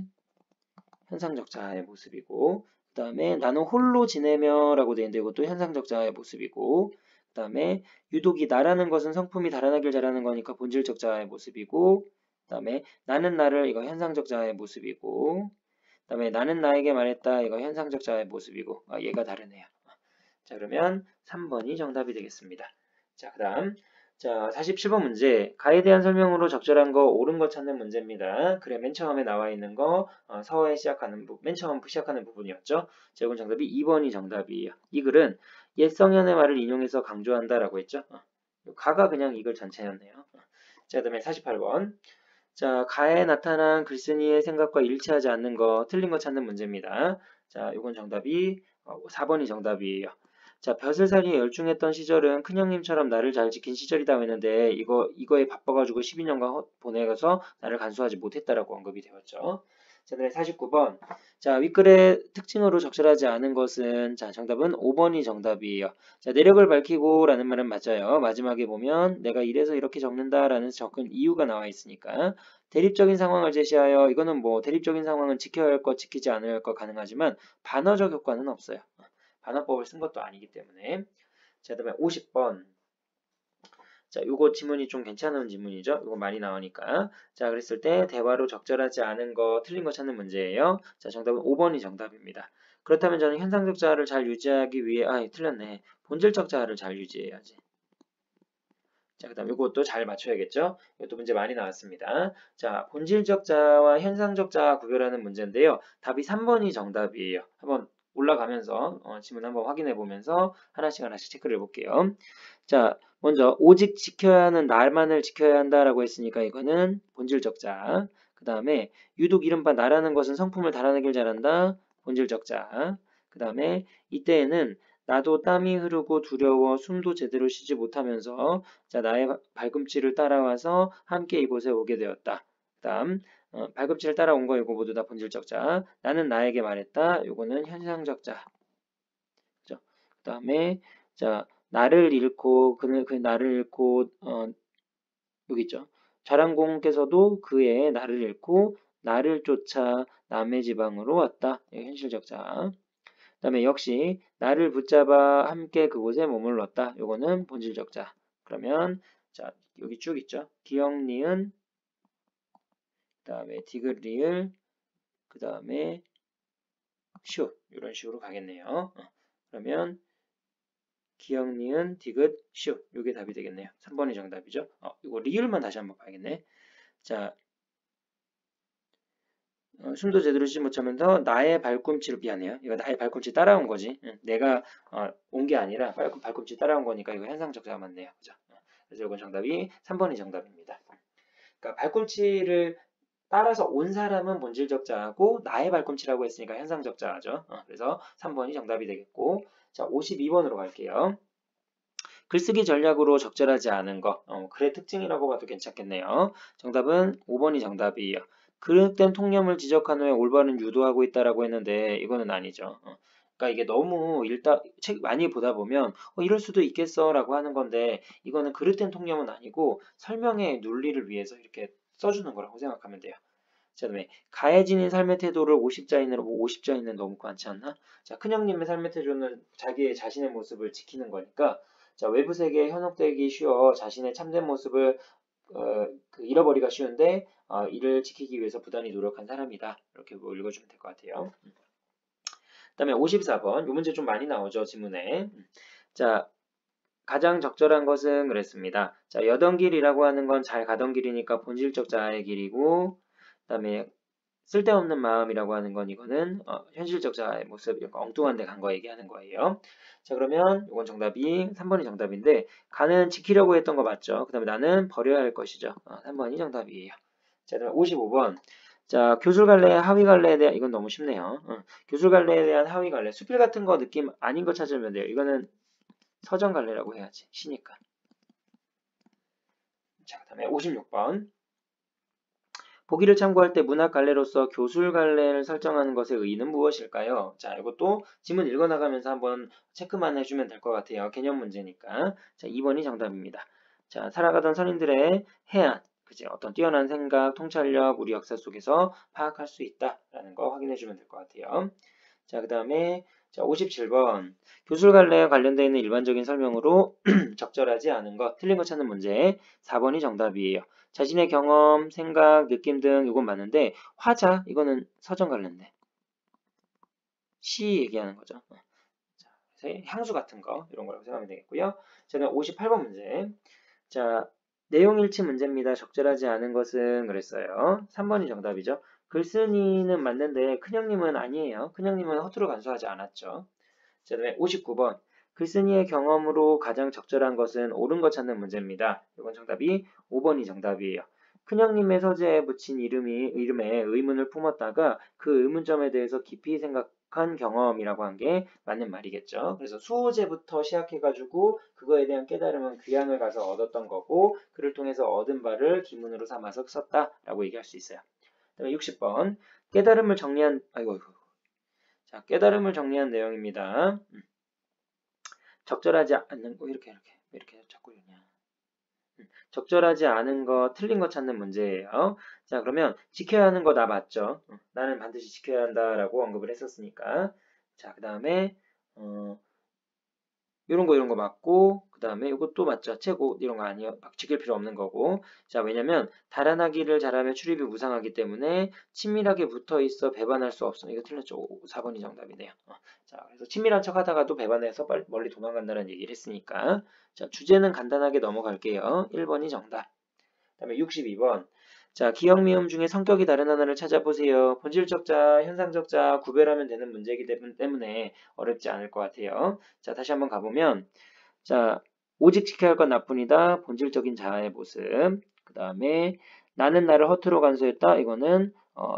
현상적 자아의 모습이고 그 다음에 나는 홀로 지내며 라고 되어 있는데 이것도 현상적 자아의 모습이고 그 다음에 유독이 나라는 것은 성품이 달아나길 잘하는 거니까 본질적 자아의 모습이고 그 다음에 나는 나를 이거 현상적 자아의 모습이고 그 다음에 나는 나에게 말했다 이거 현상적 자아의 모습이고 얘가 다르네요. 자, 그러면 3번이 정답이 되겠습니다. 자, 그 다음 자, 47번 문제. 가에 대한 설명으로 적절한 거, 옳은 거 찾는 문제입니다. 그래, 맨 처음에 나와 있는 거, 서에 시작하는 맨 처음 시작하는 부분이었죠. 자, 이건 정답이 2번이 정답이에요. 이 글은 옛 성현의 말을 인용해서 강조한다라고 했죠. 가가 그냥 이 글 전체였네요. 자, 그 다음에 48번. 자, 가에 나타난 글쓴이의 생각과 일치하지 않는 거, 틀린 거 찾는 문제입니다. 자, 이건 정답이 4번이 정답이에요. 자, 벼슬살이에 열중했던 시절은 큰형님처럼 나를 잘 지킨 시절이다 했는데 이거에 바빠가지고 12년간 보내서 나를 간수하지 못했다라고 언급이 되었죠. 자, 네, 49번. 자, 윗글의 특징으로 적절하지 않은 것은 자, 정답은 5번이 정답이에요. 자, 내력을 밝히고 라는 말은 맞아요. 마지막에 보면 내가 이래서 이렇게 적는다라는 적은 이유가 나와 있으니까 대립적인 상황을 제시하여 이거는 뭐 대립적인 상황은 지켜야 할 것, 지키지 않아야 할 것 가능하지만 반어적 효과는 없어요. 반어법을 쓴 것도 아니기 때문에. 자, 그다음에 50번. 자, 요거 지문이 좀 괜찮은 지문이죠. 요거 많이 나오니까. 자, 그랬을 때 대화로 적절하지 않은 거, 틀린 거 찾는 문제예요. 자, 정답은 5번이 정답입니다. 그렇다면 저는 현상적 자아를 잘 유지하기 위해 틀렸네. 본질적 자아를 잘 유지해야지. 자, 그 다음 이것도 잘 맞춰야겠죠? 이것도 문제 많이 나왔습니다. 자, 본질적 자와 현상적 자 구별하는 문제인데요. 답이 3번이 정답이에요. 한번 올라가면서 지문 한번 확인해 보면서 하나씩 체크를 해볼게요. 자, 먼저 오직 지켜야 하는 날만을 지켜야 한다라고 했으니까 이거는 본질적 자. 그 다음에 유독 이른바 나라는 것은 성품을 달아내길 잘한다. 본질적 자. 그 다음에 이때에는 나도 땀이 흐르고 두려워 숨도 제대로 쉬지 못하면서 자, 나의 발꿈치를 따라와서 함께 이곳에 오게 되었다. 그다음 발꿈치를 따라온 거 이거 모두 다 본질적 자. 나는 나에게 말했다. 요거는 현상적 자. 그죠? 그다음에 자, 나를 잃고 그 나를 잃고 여기 있죠. 자랑공께서도 그의 나를 잃고 나를 쫓아 남의 지방으로 왔다. 이게 현실적 자. 그다음에 역시 나를 붙잡아 함께 그곳에 머물렀다. 요거는 본질적 자. 그러면 자, 여기 쭉 있죠. 기역, 니은, 그다음에 디귿, 리을, 그다음에 슈 이런 식으로 가겠네요. 그러면 기역, 니은, 디귿, 슈 요게 답이 되겠네요. 3번이 정답이죠. 이거 리을만 다시 한번 봐야겠네. 자, 숨도 제대로 쉬지 못하면서 나의 발꿈치를 미안해요. 이거 나의 발꿈치 따라온 거지. 내가 온 게 아니라 발꿈치 따라온 거니까 이거 현상적자가 맞네요. 그죠? 그래서 이건 정답이 3번이 정답입니다. 그러니까 발꿈치를 따라서 온 사람은 본질적자하고 나의 발꿈치라고 했으니까 현상적자죠. 그래서 3번이 정답이 되겠고 자 52번으로 갈게요. 글쓰기 전략으로 적절하지 않은 것, 글의 특징이라고 봐도 괜찮겠네요. 정답은 5번이 정답이에요. 그릇된 통념을 지적한 후에 올바른 유도하고 있다라고 했는데 이거는 아니죠. 그러니까 이게 너무 책 많이 보다 보면 이럴 수도 있겠어라고 하는 건데 이거는 그릇된 통념은 아니고 설명의 논리를 위해서 이렇게 써주는 거라고 생각하면 돼요. 자, 그다음에 가해진인 삶의 태도를 50자인으로 50자인은 너무 많지 않나? 자, 큰형님의 삶의 태도는 자기의 자신의 모습을 지키는 거니까 자, 외부 세계에 현혹되기 쉬워 자신의 참된 모습을 잃어버리기가 쉬운데 이를 지키기 위해서 부단히 노력한 사람이다. 이렇게 뭐 읽어주면 될 것 같아요. 그다음에 54번. 이 문제 좀 많이 나오죠, 지문에. 자, 가장 적절한 것은 그랬습니다. 자, 여던 길이라고 하는 건 잘 가던 길이니까 본질적 자아의 길이고 그다음에 쓸데없는 마음이라고 하는 건 이거는 현실적 자아의 모습, 이런 엉뚱한 데 간 거 얘기하는 거예요. 자, 그러면 이건 정답이 3번이 정답인데 가는 지키려고 했던 거 맞죠? 그 다음에 나는 버려야 할 것이죠. 3번이 정답이에요. 자, 그다음에 55번. 자, 교술갈래, 하위갈래에 대한 이건 너무 쉽네요. 교술갈래에 대한 하위갈래, 수필 같은 거 느낌 아닌 거 찾으면 돼요. 이거는 서정갈래라고 해야지. 시니까. 자, 그 다음에 56번. 보기를 참고할 때 문학갈래로서 교술갈래를 설정하는 것의 의의는 무엇일까요? 자, 이것도 지문 읽어나가면서 한번 체크만 해주면 될 것 같아요. 개념 문제니까. 자, 2번이 정답입니다. 자, 살아가던 선인들의 해안, 그지? 어떤 뛰어난 생각, 통찰력, 우리 역사 속에서 파악할 수 있다라는 거 확인해주면 될 것 같아요. 자, 그 다음에 자, 57번. 교술갈래와 관련되어 있는 일반적인 설명으로 적절하지 않은 것, 틀린 거 찾는 문제. 4번이 정답이에요. 자신의 경험, 생각, 느낌 등 이건 맞는데 화자 이거는 서정갈래인데 시 얘기하는 거죠. 자, 그래서 향수 같은 거 이런 거라고 생각하면 되겠고요. 저는 58번 문제. 자, 내용 일치 문제입니다. 적절하지 않은 것은 그랬어요. 3번이 정답이죠. 글쓴이는 맞는데 큰형님은 아니에요. 큰형님은 허투루 간수하지 않았죠. 자, 그다음에 59번. 글쓴이의 경험으로 가장 적절한 것은 옳은 것 찾는 문제입니다. 이건 정답이 5번이 정답이에요. 큰형님의 서재에 붙인 이름에 의문을 품었다가 그 의문점에 대해서 깊이 생각한 경험이라고 한 게 맞는 말이겠죠. 그래서 수호제부터 시작해가지고 그거에 대한 깨달음은 귀향을 가서 얻었던 거고 그를 통해서 얻은 바를 기문으로 삼아서 썼다라고 얘기할 수 있어요. 그다음에 60번. 깨달음을 정리한 자, 깨달음을 정리한 내용입니다. 적절하지 않는 거 이렇게 자꾸 읽냐. 적절하지 않은 거, 틀린 거 찾는 문제예요. 자, 그러면 지켜야 하는 거 다 맞죠? 나는 반드시 지켜야 한다라고 언급을 했었으니까. 자, 그 다음에 이런 거 맞고 그 다음에 이것도 맞죠. 최고 이런 거 아니요. 막 지킬 필요 없는 거고. 자, 왜냐면 달아나기를 잘하면 출입이 무상하기 때문에 친밀하게 붙어 있어 배반할 수 없어. 이거 틀렸죠. 4번이 정답이네요. 자, 그래서 친밀한 척 하다가도 배반해서 멀리 도망간다는 얘기를 했으니까. 자, 주제는 간단하게 넘어갈게요. 1번이 정답. 그 다음에 62번. 자, 기억, 미음 중에 성격이 다른 하나를 찾아보세요. 본질적 자, 현상적 자 구별하면 되는 문제이기 때문에 어렵지 않을 것 같아요. 자, 다시 한번 가보면 자, 오직 지켜야 할 건 나뿐이다. 본질적인 자아의 모습. 그 다음에 나는 나를 허투루 간수했다. 이거는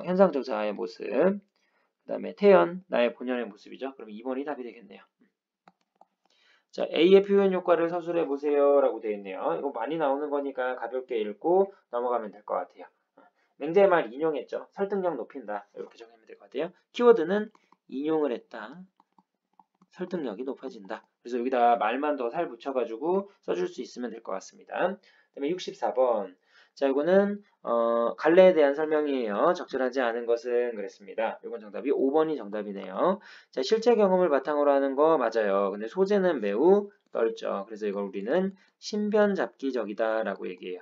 현상적 자아의 모습. 그 다음에 태연, 나의 본연의 모습이죠. 그럼 2번이 답이 되겠네요. 자, A의 표현 효과를 서술해 보세요 라고 되어 있네요. 이거 많이 나오는 거니까 가볍게 읽고 넘어가면 될 것 같아요. 맹자의 말 인용했죠. 설득력 높인다. 이렇게 정리하면 될 것 같아요. 키워드는 인용을 했다. 설득력이 높아진다. 그래서 여기다 말만 더 살 붙여가지고 써줄 수 있으면 될 것 같습니다. 그 다음에 64번. 자, 이거는 갈래에 대한 설명이에요. 적절하지 않은 것은 그랬습니다. 이건 정답이 5번이 정답이네요. 자, 실제 경험을 바탕으로 하는 거 맞아요. 근데 소재는 매우 넓죠. 그래서 이걸 우리는 신변잡기적이다 라고 얘기해요.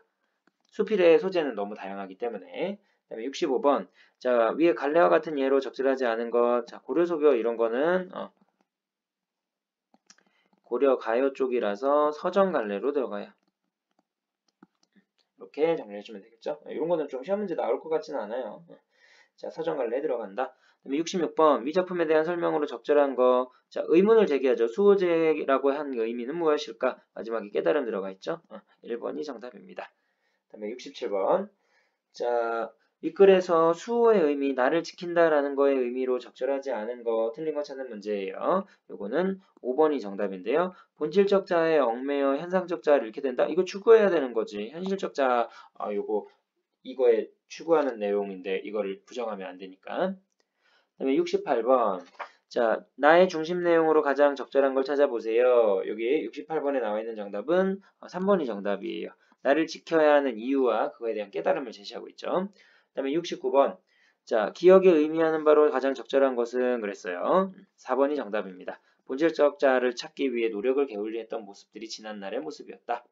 수필의 소재는 너무 다양하기 때문에. 그 다음에 65번. 자, 위에 갈래와 같은 예로 적절하지 않은 것. 자, 고려소교 이런 거는 고려 가요 쪽이라서 서정갈래로 들어가요. 이렇게 정리해주면 되겠죠. 이런 거는 좀 시험 문제 나올 것 같지는 않아요. 자, 서정갈래 들어간다. 그다음에 66번 위작품에 대한 설명으로 적절한 거. 자, 의문을 제기하죠. 수호제라고 한 의미는 무엇일까? 마지막에 깨달음 들어가 있죠. 1번이 정답입니다. 그다음에 67번. 자, 윗글에서 수호의 의미, 나를 지킨다라는 거의 의미로 적절하지 않은 거, 틀린 거 찾는 문제예요. 요거는 5번이 정답인데요. 본질적 자에 얽매여 현상적 자를 잃게 된다? 이거 추구해야 되는 거지. 현실적 자, 요거, 이거에 추구하는 내용인데 이거를 부정하면 안 되니까. 그다음에 68번. 자, 나의 중심 내용으로 가장 적절한 걸 찾아보세요. 여기 68번에 나와 있는 정답은 3번이 정답이에요. 나를 지켜야 하는 이유와 그거에 대한 깨달음을 제시하고 있죠. 그다음에 69번. 자, 기억에 의미하는 바로 가장 적절한 것은 그랬어요. 4번이 정답입니다. 본질적 자를 찾기 위해 노력을 게을리했던 모습들이 지난날의 모습이었다.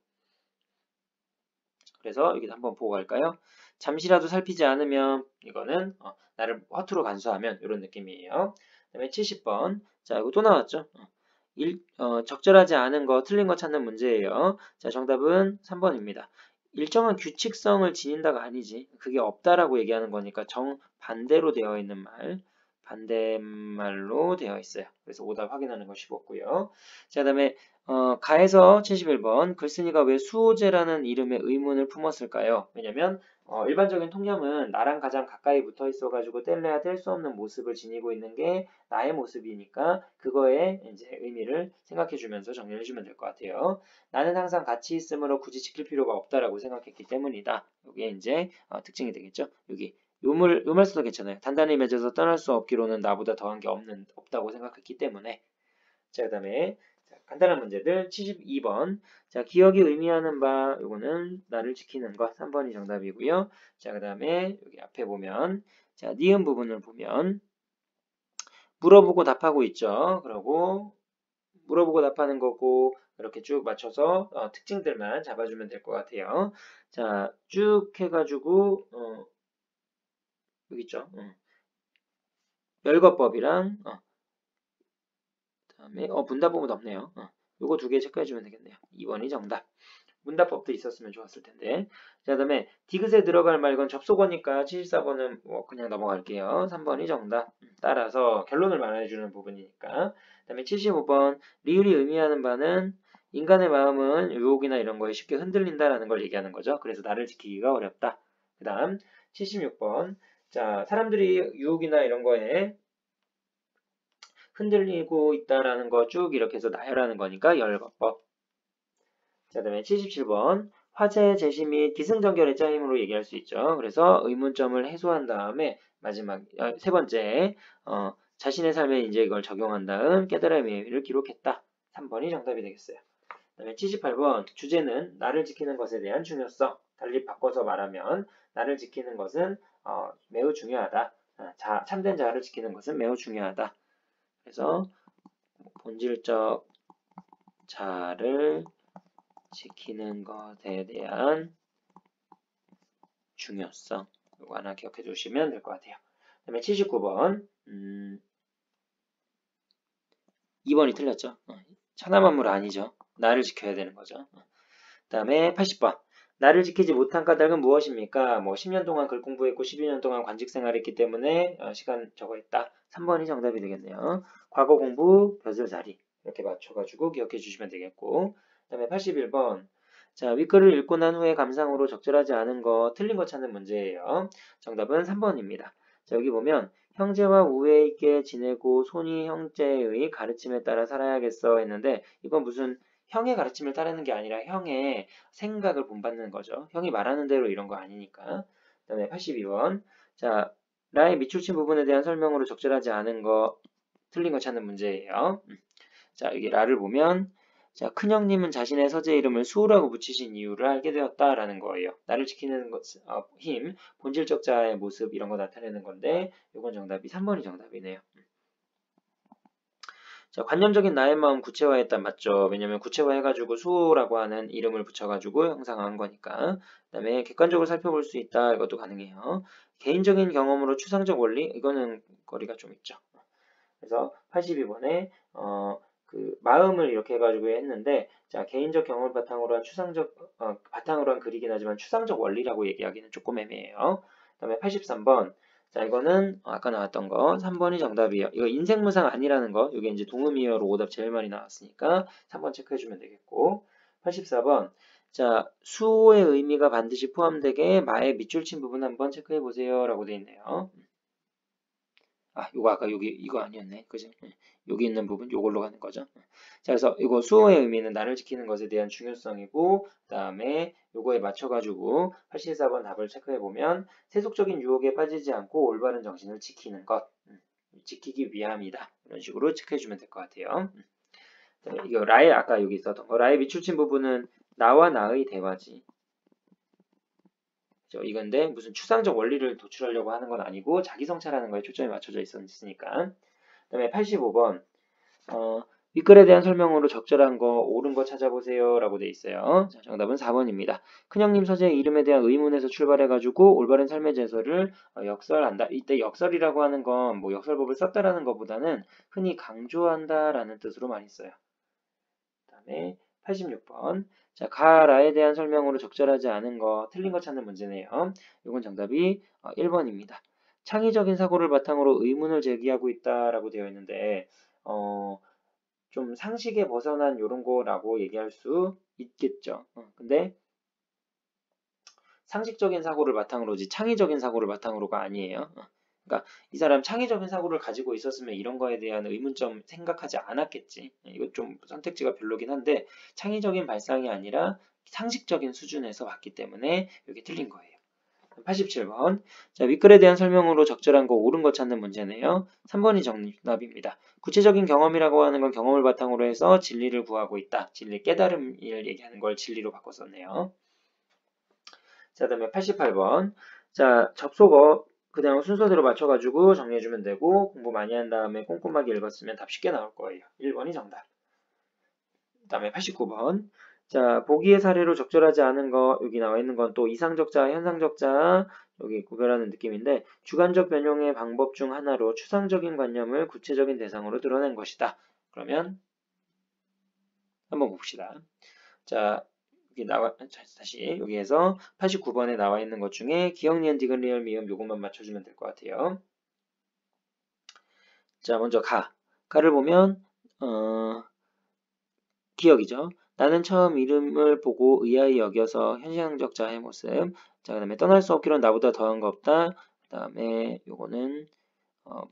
그래서 여기도 한번 보고 갈까요? 잠시라도 살피지 않으면 이거는 나를 허투루 간수하면 이런 느낌이에요. 그다음에 70번. 자, 이거 또 나왔죠? 적절하지 않은 거, 틀린 거 찾는 문제예요. 자, 정답은 3번입니다. 일정한 규칙성을 지닌다가 아니지. 그게 없다라고 얘기하는 거니까 정반대로 되어 있는 말, 반대말로 되어 있어요. 그래서 오답 확인하는 거 쉽었고요. 자, 그다음에 가에서 71번. 글쓴이가 왜 수호제라는 이름에 의문을 품었을까요? 왜냐면 일반적인 통념은 나랑 가장 가까이 붙어 있어가지고 뗄래야 뗄 수 없는 모습을 지니고 있는 게 나의 모습이니까 그거에 이제 의미를 생각해주면서 정리해주면 될 것 같아요. 나는 항상 같이 있으므로 굳이 지킬 필요가 없다라고 생각했기 때문이다. 이게 이제 특징이 되겠죠. 여기 요 말 써도 괜찮아요. 단단히 맺어서 떠날 수 없기로는 나보다 더한 게 없다고 생각했기 때문에. 자, 그다음에 간단한 문제들 72번. 자, 기억이 의미하는 바 요거는 나를 지키는 것 3번이 정답이고요. 자, 그다음에 여기 앞에 보면 자, 니은 부분을 보면 물어보고 답하고 있죠. 그리고 물어보고 답하는 거고 이렇게 쭉 맞춰서 특징들만 잡아주면 될 것 같아요. 자, 쭉 해가지고 여기 있죠. 열거법이랑 그다음에 문답법은 없네요. 요거 두 개 체크해주면 되겠네요. 2번이 정답. 문답법도 있었으면 좋았을 텐데. 자, 그다음에 디귿에 들어갈 말 이건 접속어니까 74번은 뭐 그냥 넘어갈게요. 3번이 정답. 따라서 결론을 말해주는 부분이니까. 그다음에 75번 리을이 의미하는 바는 인간의 마음은 유혹이나 이런 거에 쉽게 흔들린다라는 걸 얘기하는 거죠. 그래서 나를 지키기가 어렵다. 그다음 76번 자, 사람들이 유혹이나 이런 거에 흔들리고 있다라는 거 쭉 이렇게 해서 나열하는 거니까 열거법. 자, 그다음에 77번 화제 제시 및 기승전결의 짜임으로 얘기할 수 있죠. 그래서 의문점을 해소한 다음에 마지막 세 번째 자신의 삶에 이제 이걸 적용한 다음 깨달음의 의미를 기록했다. 3번이 정답이 되겠어요. 그다음에 78번 주제는 나를 지키는 것에 대한 중요성. 달리 바꿔서 말하면 나를 지키는 것은 매우 중요하다. 참된 자아를 지키는 것은 매우 중요하다. 그래서 본질적 자아를 지키는 것에 대한 중요성 이거 하나 기억해 주시면 될 것 같아요. 그 다음에 79번 2번이 틀렸죠. 천하만물 아니죠. 나를 지켜야 되는 거죠. 그 다음에 80번 나를 지키지 못한 까닭은 무엇입니까? 뭐 10년 동안 글 공부했고 12년 동안 관직 생활했기 때문에 시간 저거 했다. 3번이 정답이 되겠네요. 과거 공부, 벼슬 자리 이렇게 맞춰가지고 기억해 주시면 되겠고 그 다음에 81번 자, 윗글을 읽고 난 후에 감상으로 적절하지 않은 거, 틀린 거 찾는 문제예요. 정답은 3번입니다. 자, 여기 보면 형제와 우애 있게 지내고 손이 형제의 가르침에 따라 살아야겠어 했는데 이건 무슨 형의 가르침을 따르는 게 아니라 형의 생각을 본받는 거죠. 형이 말하는 대로 이런 거 아니니까. 그 다음에 82번. 자, 라의 밑줄친 부분에 대한 설명으로 적절하지 않은 거, 틀린 거 찾는 문제예요. 자, 여기 라를 보면 자, 큰형님은 자신의 서재 이름을 수호라고 붙이신 이유를 알게 되었다라는 거예요. 나를 지키는 것, 힘, 본질적 자의 모습 이런 거 나타내는 건데 이건 정답이 3번이 정답이네요. 자, 관념적인 나의 마음 구체화했다 맞죠? 왜냐면 구체화해가지고 수호라고 하는 이름을 붙여가지고 형상화한 거니까. 그 다음에 객관적으로 살펴볼 수 있다 이것도 가능해요. 개인적인 경험으로 추상적 원리 이거는 거리가 좀 있죠. 그래서 82번에 그 마음을 이렇게 해가지고 했는데 자 개인적 경험을 바탕으로 한 바탕으로 한 글이긴 하지만 추상적 원리라고 얘기하기는 조금 애매해요. 그다음에 83번 자, 이거는 아까 나왔던 거 3번이 정답이에요. 이거 인생무상 아니라는 거, 이게 이제 동음이어로 오답 제일 많이 나왔으니까 3번 체크해주면 되겠고. 84번. 자, 수호의 의미가 반드시 포함되게 마의 밑줄 친 부분 한번 체크해보세요. 라고 돼 있네요. 아, 요거 아까 여기 이거 아니었네. 그죠? 여기 있는 부분 요걸로 가는 거죠. 자, 그래서 이거 수호의 의미는 나를 지키는 것에 대한 중요성이고, 그다음에 요거에 맞춰가지고 84번 답을 체크해보면 세속적인 유혹에 빠지지 않고 올바른 정신을 지키는 것, 지키기 위함이다. 이런 식으로 체크해주면 될 것 같아요. 이거 라의 아까 여기 있었던 거 라의 밑줄 친 부분은 나와 나의 대화지. 이건데 무슨 추상적 원리를 도출하려고 하는 건 아니고 자기 성찰하는 거에 초점이 맞춰져 있으니까. 그다음에 85번 윗글에 대한 설명으로 적절한 거, 옳은 거 찾아보세요 라고 돼 있어요. 자, 정답은 4번입니다. 큰형님 서재의 이름에 대한 의문에서 출발해가지고 올바른 삶의 제서를 역설한다. 이때 역설이라고 하는 건 뭐 역설법을 썼다라는 것보다는 흔히 강조한다라는 뜻으로 많이 써요. 그다음에 86번. 자, 가라에 대한 설명으로 적절하지 않은 거, 틀린 거 찾는 문제네요. 이건 정답이 1번입니다. 창의적인 사고를 바탕으로 의문을 제기하고 있다라고 되어 있는데 좀 상식에 벗어난 요런 거라고 얘기할 수 있겠죠. 근데 상식적인 사고를 바탕으로지 창의적인 사고를 바탕으로가 아니에요. 그러니까 이 사람 창의적인 사고를 가지고 있었으면 이런 거에 대한 의문점 생각하지 않았겠지. 이거 좀 선택지가 별로긴 한데 창의적인 발상이 아니라 상식적인 수준에서 봤기 때문에 이게 틀린 거예요. 87번. 자, 윗글에 대한 설명으로 적절한 거, 옳은 거 찾는 문제네요. 3번이 정답입니다. 구체적인 경험이라고 하는 건 경험을 바탕으로 해서 진리를 구하고 있다. 진리, 깨달음을 얘기하는 걸 진리로 바꿨었네요. 자, 다음에 88번. 자, 접속어 그냥 순서대로 맞춰가지고 정리해주면 되고 공부 많이 한 다음에 꼼꼼하게 읽었으면 답 쉽게 나올 거예요. 1번이 정답. 그 다음에 89번. 자, 보기의 사례로 적절하지 않은 거, 여기 나와 있는 건 또 이상적자, 현상적자, 여기 구별하는 느낌인데, 주관적 변형의 방법 중 하나로 추상적인 관념을 구체적인 대상으로 드러낸 것이다. 그러면, 한번 봅시다. 자, 여기 다시, 여기에서 89번에 나와 있는 것 중에 기억, 니은, 디귿, 리을, 미음 요것만 맞춰주면 될 것 같아요. 자, 먼저 가를 보면, 기억이죠. 나는 처음 이름을 보고 의아히 여겨서 현상적 자의 모습. 자, 그 다음에 떠날 수 없기로 나보다 더한 거 없다. 그 다음에 요거는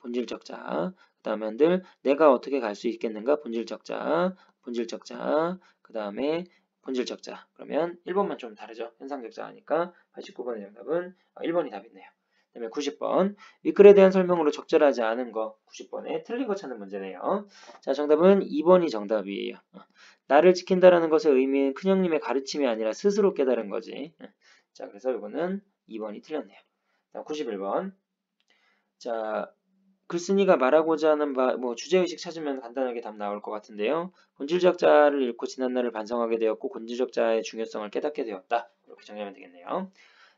본질적 자. 그 다음에 한들 내가 어떻게 갈 수 있겠는가? 본질적 자. 본질적 자. 그 다음에 본질적 자. 그러면 1번만 좀 다르죠. 현상적 자니까 89번의 정답은 1번이 답이네요. 그 다음에 90번. 윗글에 대한 설명으로 적절하지 않은 거 90번에 틀린 거 찾는 문제네요. 자, 정답은 2번이 정답이에요. 나를 지킨다라는 것의 의미는 큰형님의 가르침이 아니라 스스로 깨달은 거지. 자, 그래서 이거는 2번이 틀렸네요. 91번. 자, 글쓴이가 말하고자 하는 뭐 주제의식 찾으면 간단하게 답 나올 것 같은데요. 본질적 자를 읽고 지난날을 반성하게 되었고 본질적 자의 중요성을 깨닫게 되었다. 이렇게 정리하면 되겠네요.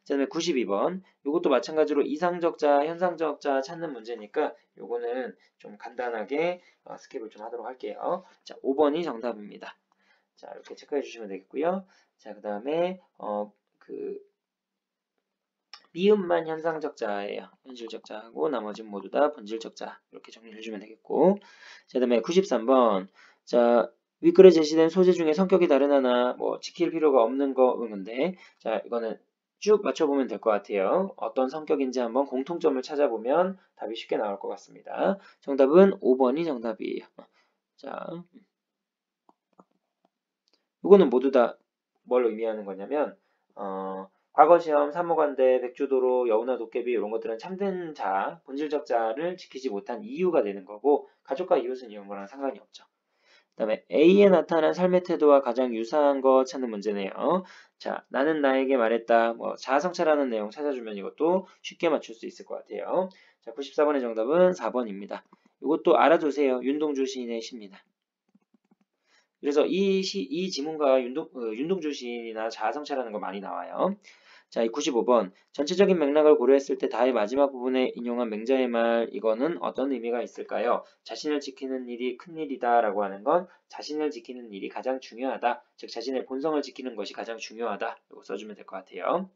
그 다음에 92번. 이것도 마찬가지로 이상적 자, 현상적 자 찾는 문제니까 요거는 좀 간단하게 스킵을 좀 하도록 할게요. 자, 5번이 정답입니다. 자, 이렇게 체크해 주시면 되겠고요. 자, 그 다음에 미음만 현상적 자예요. 현실적 자하고 나머지는 모두 다 본질적 자. 이렇게 정리해 주면 되겠고. 자, 그 다음에 93번. 자, 윗글에 제시된 소재 중에 성격이 다른 하나, 뭐 지킬 필요가 없는 거인데, 자, 이거는 쭉 맞춰보면 될 것 같아요. 어떤 성격인지 한번 공통점을 찾아보면 답이 쉽게 나올 것 같습니다. 정답은 5번이 정답이에요. 자, 이거는 모두 다 뭘 의미하는 거냐면 과거 시험, 사모관대, 백주도로, 여우나 도깨비 이런 것들은 참된 자, 본질적 자를 지키지 못한 이유가 되는 거고 가족과 이웃은 이런 거랑 상관이 없죠. 그 다음에 A에 나타난 삶의 태도와 가장 유사한 거 찾는 문제네요. 자, 나는 나에게 말했다. 뭐 자아성찰하는 내용 찾아주면 이것도 쉽게 맞출 수 있을 것 같아요. 자, 94번의 정답은 4번입니다. 이것도 알아두세요. 윤동주 시인의 시입니다. 그래서 이 지문과 윤동주 시인이나 자아성찰하는 거 많이 나와요. 자, 이 95번. 전체적인 맥락을 고려했을 때 다의 마지막 부분에 인용한 맹자의 말, 이거는 어떤 의미가 있을까요? 자신을 지키는 일이 큰일이다 라고 하는 건 자신을 지키는 일이 가장 중요하다. 즉, 자신의 본성을 지키는 것이 가장 중요하다. 이거 써주면 될 것 같아요.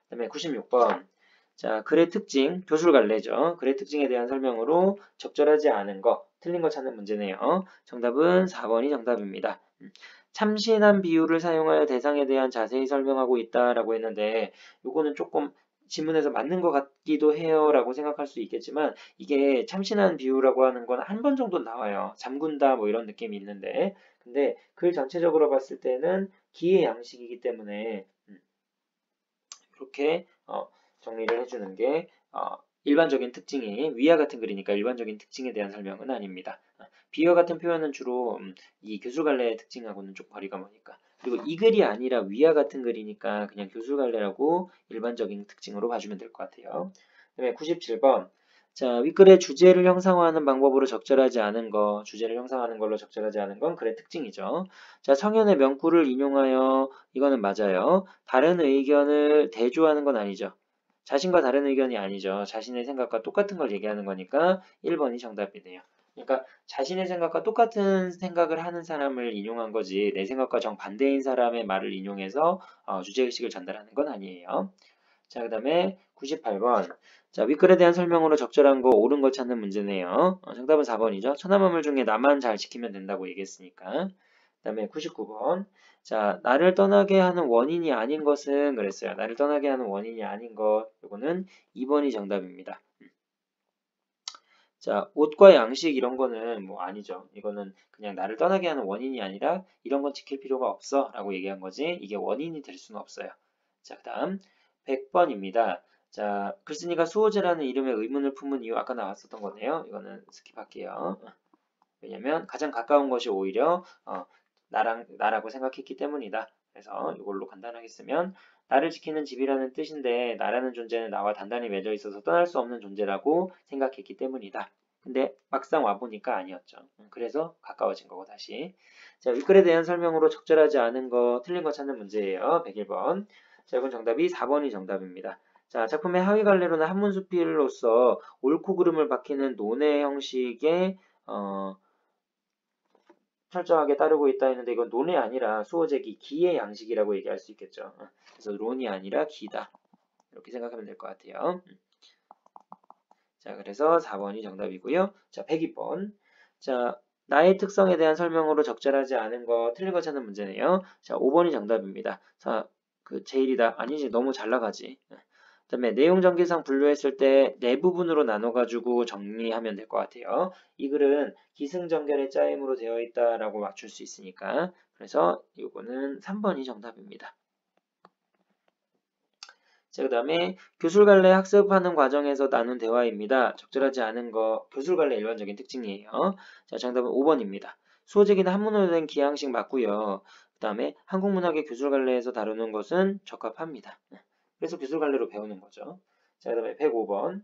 그 다음에 96번. 자, 글의 특징, 교술갈래죠. 글의 특징에 대한 설명으로 적절하지 않은 거, 틀린 거 찾는 문제네요. 정답은 4번이 정답입니다. 참신한 비유를 사용하여 대상에 대한 자세히 설명하고 있다라고 했는데 요거는 조금 지문에서 맞는 것 같기도 해요 라고 생각할 수 있겠지만 이게 참신한 비유라고 하는 건 한 번 정도 나와요. 잠군다 뭐 이런 느낌이 있는데 근데 글 전체적으로 봤을 때는 기의 양식이기 때문에 이렇게 정리를 해주는 게 일반적인 특징이 위와 같은 글이니까 일반적인 특징에 대한 설명은 아닙니다. 비와 같은 표현은 주로 이 교술갈래의 특징하고는 좀 거리가 머니까 그리고 이 글이 아니라 위와 같은 글이니까 그냥 교술갈래라고 일반적인 특징으로 봐주면 될 것 같아요. 그다음에 97번 자, 윗글의 주제를 형상화하는 방법으로 적절하지 않은 거, 주제를 형상화하는 걸로 적절하지 않은 건 글의 특징이죠. 자, 성현의 명구를 인용하여 이거는 맞아요. 다른 의견을 대조하는 건 아니죠. 자신과 다른 의견이 아니죠. 자신의 생각과 똑같은 걸 얘기하는 거니까 1번이 정답이네요. 그러니까 자신의 생각과 똑같은 생각을 하는 사람을 인용한 거지 내 생각과 정반대인 사람의 말을 인용해서 주제의식을 전달하는 건 아니에요. 자, 그 다음에 98번. 자, 윗글에 대한 설명으로 적절한 거, 옳은 거 찾는 문제네요. 정답은 4번이죠. 천하만물 중에 나만 잘 지키면 된다고 얘기했으니까. 그 다음에 99번. 자, 나를 떠나게 하는 원인이 아닌 것은 그랬어요. 나를 떠나게 하는 원인이 아닌 것. 이거는 2번이 정답입니다. 자, 옷과 양식 이런 거는 뭐 아니죠. 이거는 그냥 나를 떠나게 하는 원인이 아니라 이런 건 지킬 필요가 없어 라고 얘기한 거지 이게 원인이 될 수는 없어요. 자, 그 다음 100번입니다. 자, 글쓴이가 수호제라는 이름에 의문을 품은 이유 아까 나왔었던 거네요. 이거는 스킵할게요. 왜냐면 가장 가까운 것이 오히려 나라고 생각했기 때문이다. 그래서 이걸로 간단하게 쓰면 나를 지키는 집이라는 뜻인데 나라는 존재는 나와 단단히 맺어 있어서 떠날 수 없는 존재라고 생각했기 때문이다. 근데 막상 와보니까 아니었죠. 그래서 가까워진 거고 다시. 자, 윗글에 대한 설명으로 적절하지 않은 거, 틀린 거 찾는 문제예요. 101번. 자, 이건 정답이 4번이 정답입니다. 자, 작품의 하위 갈래로는 한문수필로서 옳고 그름을 밝히는 논의 형식의 철저하게 따르고 있다 했는데 이건 논이 아니라 수호제기 기의 양식이라고 얘기할 수 있겠죠. 그래서 론이 아니라 기다. 이렇게 생각하면 될 것 같아요. 자, 그래서 4번이 정답이고요. 자, 102번. 자, 나의 특성에 대한 설명으로 적절하지 않은 거, 틀린 거 찾는 문제네요. 자, 5번이 정답입니다. 자, 그 제일이다. 아니지, 너무 잘 나가지. 그다음에 내용 전개상 분류했을 때 네 부분으로 나눠가지고 정리하면 될 것 같아요. 이 글은 기승전결의 짜임으로 되어 있다라고 맞출 수 있으니까 그래서 이거는 3번이 정답입니다. 자, 그 다음에 교술갈래 학습하는 과정에서 나눈 대화입니다. 적절하지 않은 거 교술갈래 일반적인 특징이에요. 자, 정답은 5번입니다. 수호제기는 한문으로 된 기항식 맞고요. 그 다음에 한국문학의 교술갈래에서 다루는 것은 적합합니다. 그래서 교술갈래로 배우는 거죠. 자, 그 다음에 105번.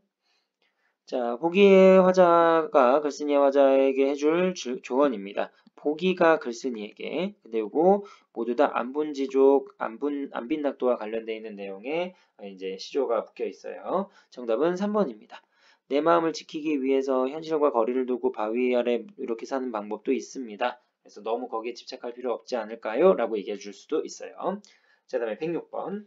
자, 보기의 화자가 글쓴이의 화자에게 해줄 조언입니다. 보기가 글쓴이에게. 근데 요거 모두 다 안분지족, 안빈낙도와 관련되어 있는 내용에 이제 시조가 묶여 있어요. 정답은 3번입니다. 내 마음을 지키기 위해서 현실과 거리를 두고 바위 아래 이렇게 사는 방법도 있습니다. 그래서 너무 거기에 집착할 필요 없지 않을까요? 라고 얘기해 줄 수도 있어요. 자, 다음에 106번.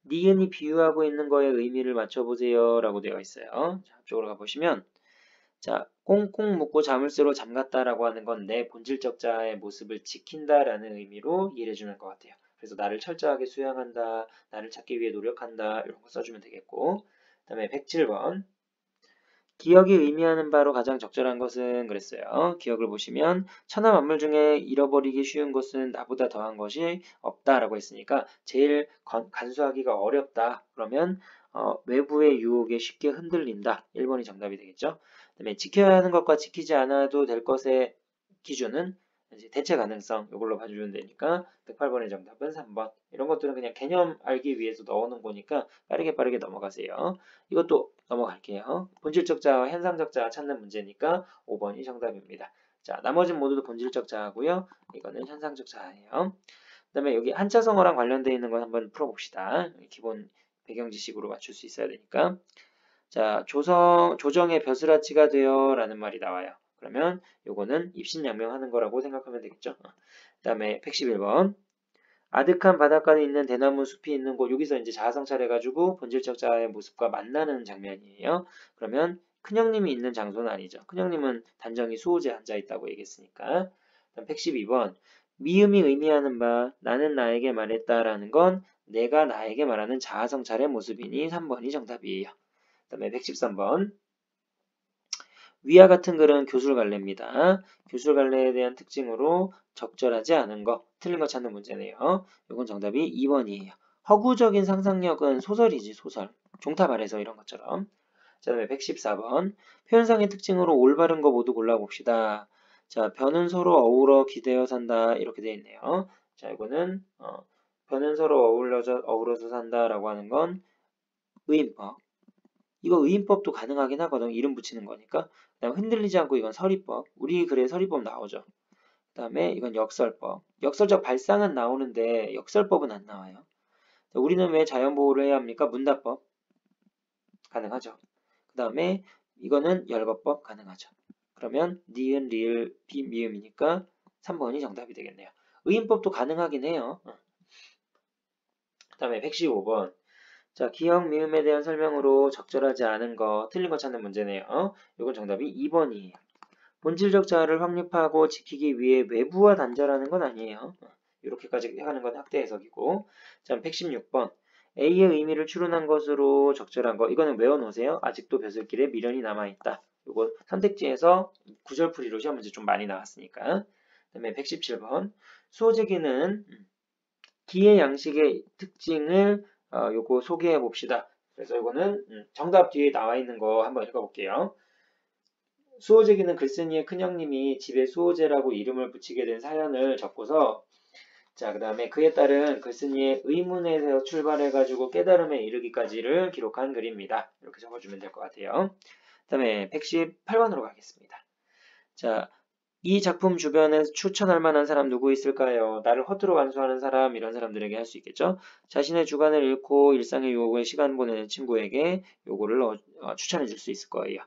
니은이 비유하고 있는 거에 의미를 맞춰보세요 라고 되어 있어요. 자, 앞쪽으로 가보시면 자, 꽁꽁 묶고 자물쇠로 잠갔다라고 하는 건 내 본질적 자아의 모습을 지킨다라는 의미로 이해해 주는 것 같아요. 그래서 나를 철저하게 수양한다, 나를 찾기 위해 노력한다 이런 거 써주면 되겠고 그 다음에 107번 기억이 의미하는 바로 가장 적절한 것은 그랬어요. 기억을 보시면 천하 만물 중에 잃어버리기 쉬운 것은 나보다 더한 것이 없다라고 했으니까 제일 간수하기가 어렵다. 그러면 외부의 유혹에 쉽게 흔들린다. 1번이 정답이 되겠죠. 그다음에 지켜야 하는 것과 지키지 않아도 될 것의 기준은 이제 대체 가능성 이걸로 봐주면 되니까 108번의 정답은 3번. 이런 것들은 그냥 개념 알기 위해서 넣어놓은 거니까 빠르게 넘어가세요. 이것도 넘어갈게요. 본질적 자와 현상적 자 찾는 문제니까 5번이 정답입니다. 자, 나머지는 모두 본질적 자고요. 이거는 현상적 자예요. 그 다음에 여기 한자성어랑 관련되어 있는 거 한번 풀어봅시다. 기본 배경 지식으로 맞출 수 있어야 되니까. 자, 조정의 벼슬아치가 되어 라는 말이 나와요. 그러면 요거는 입신양명하는 거라고 생각하면 되겠죠. 그 다음에 111번. 아득한 바닷가에 있는 대나무 숲이 있는 곳, 여기서 이제 자아성찰해가지고 본질적 자아의 모습과 만나는 장면이에요. 그러면 큰형님이 있는 장소는 아니죠. 큰형님은 단정히 수호지에 앉아있다고 얘기했으니까. 다음 112번. 미음이 의미하는 바 나는 나에게 말했다라는 건 내가 나에게 말하는 자아성찰의 모습이니 3번이 정답이에요. 그 다음에 113번. 위와 같은 글은 교술갈래입니다. 교술갈래에 대한 특징으로 적절하지 않은 거, 틀린 거 찾는 문제네요. 이건 정답이 2번이에요. 허구적인 상상력은 소설이지, 소설. 종탑 아래서 이런 것처럼. 자, 다음에 114번. 표현상의 특징으로 올바른 거 모두 골라봅시다. 자, 변은 서로 어우러 기대어 산다. 이렇게 되어 있네요. 자, 이거는 변은 서로 어우러져 산다라고 하는 건 의인법. 이거 의인법도 가능하긴 하거든. 이름 붙이는 거니까. 그다음 흔들리지 않고 이건 서리법. 우리 글에 서리법 나오죠. 그다음에 이건 역설법. 역설적 발상은 나오는데 역설법은 안 나와요. 자, 우리는 왜 자연보호를 해야 합니까? 문답법 가능하죠. 그다음에 이거는 열거법 가능하죠. 그러면 니은, 리을, 비미음이니까 3번이 정답이 되겠네요. 의인법도 가능하긴 해요. 그다음에 115번. 자, 기억 미음에 대한 설명으로 적절하지 않은 거, 틀린 거 찾는 문제네요. 이건 정답이 2번이에요. 본질적 자아를 확립하고 지키기 위해 외부와 단절하는 건 아니에요. 이렇게까지 하는 건 학대 해석이고. 자, 116번. A의 의미를 추론한 것으로 적절한 거. 이거는 외워놓으세요. 아직도 벼슬길에 미련이 남아있다. 이거 선택지에서 구절풀이로 시험 문제 좀 많이 나왔으니까. 그 다음에 117번. 수호제기는 기의 양식의 특징을 요거 소개해 봅시다. 그래서 이거는 정답 뒤에 나와 있는 거 한번 읽어볼게요. 수호제기는 글쓴이의 큰형님이 집에 수호제라고 이름을 붙이게 된 사연을 적고서 자, 그 다음에 그에 따른 글쓴이의 의문에서 출발해가지고 깨달음에 이르기까지를 기록한 글입니다. 이렇게 적어주면 될 것 같아요. 그 다음에 118번으로 가겠습니다. 자, 이 작품 주변에서 추천할 만한 사람 누구 있을까요? 나를 허투루 완수하는 사람, 이런 사람들에게 할 수 있겠죠? 자신의 주관을 잃고 일상의 유혹에 시간 보내는 친구에게 요거를 추천해 줄 수 있을 거예요.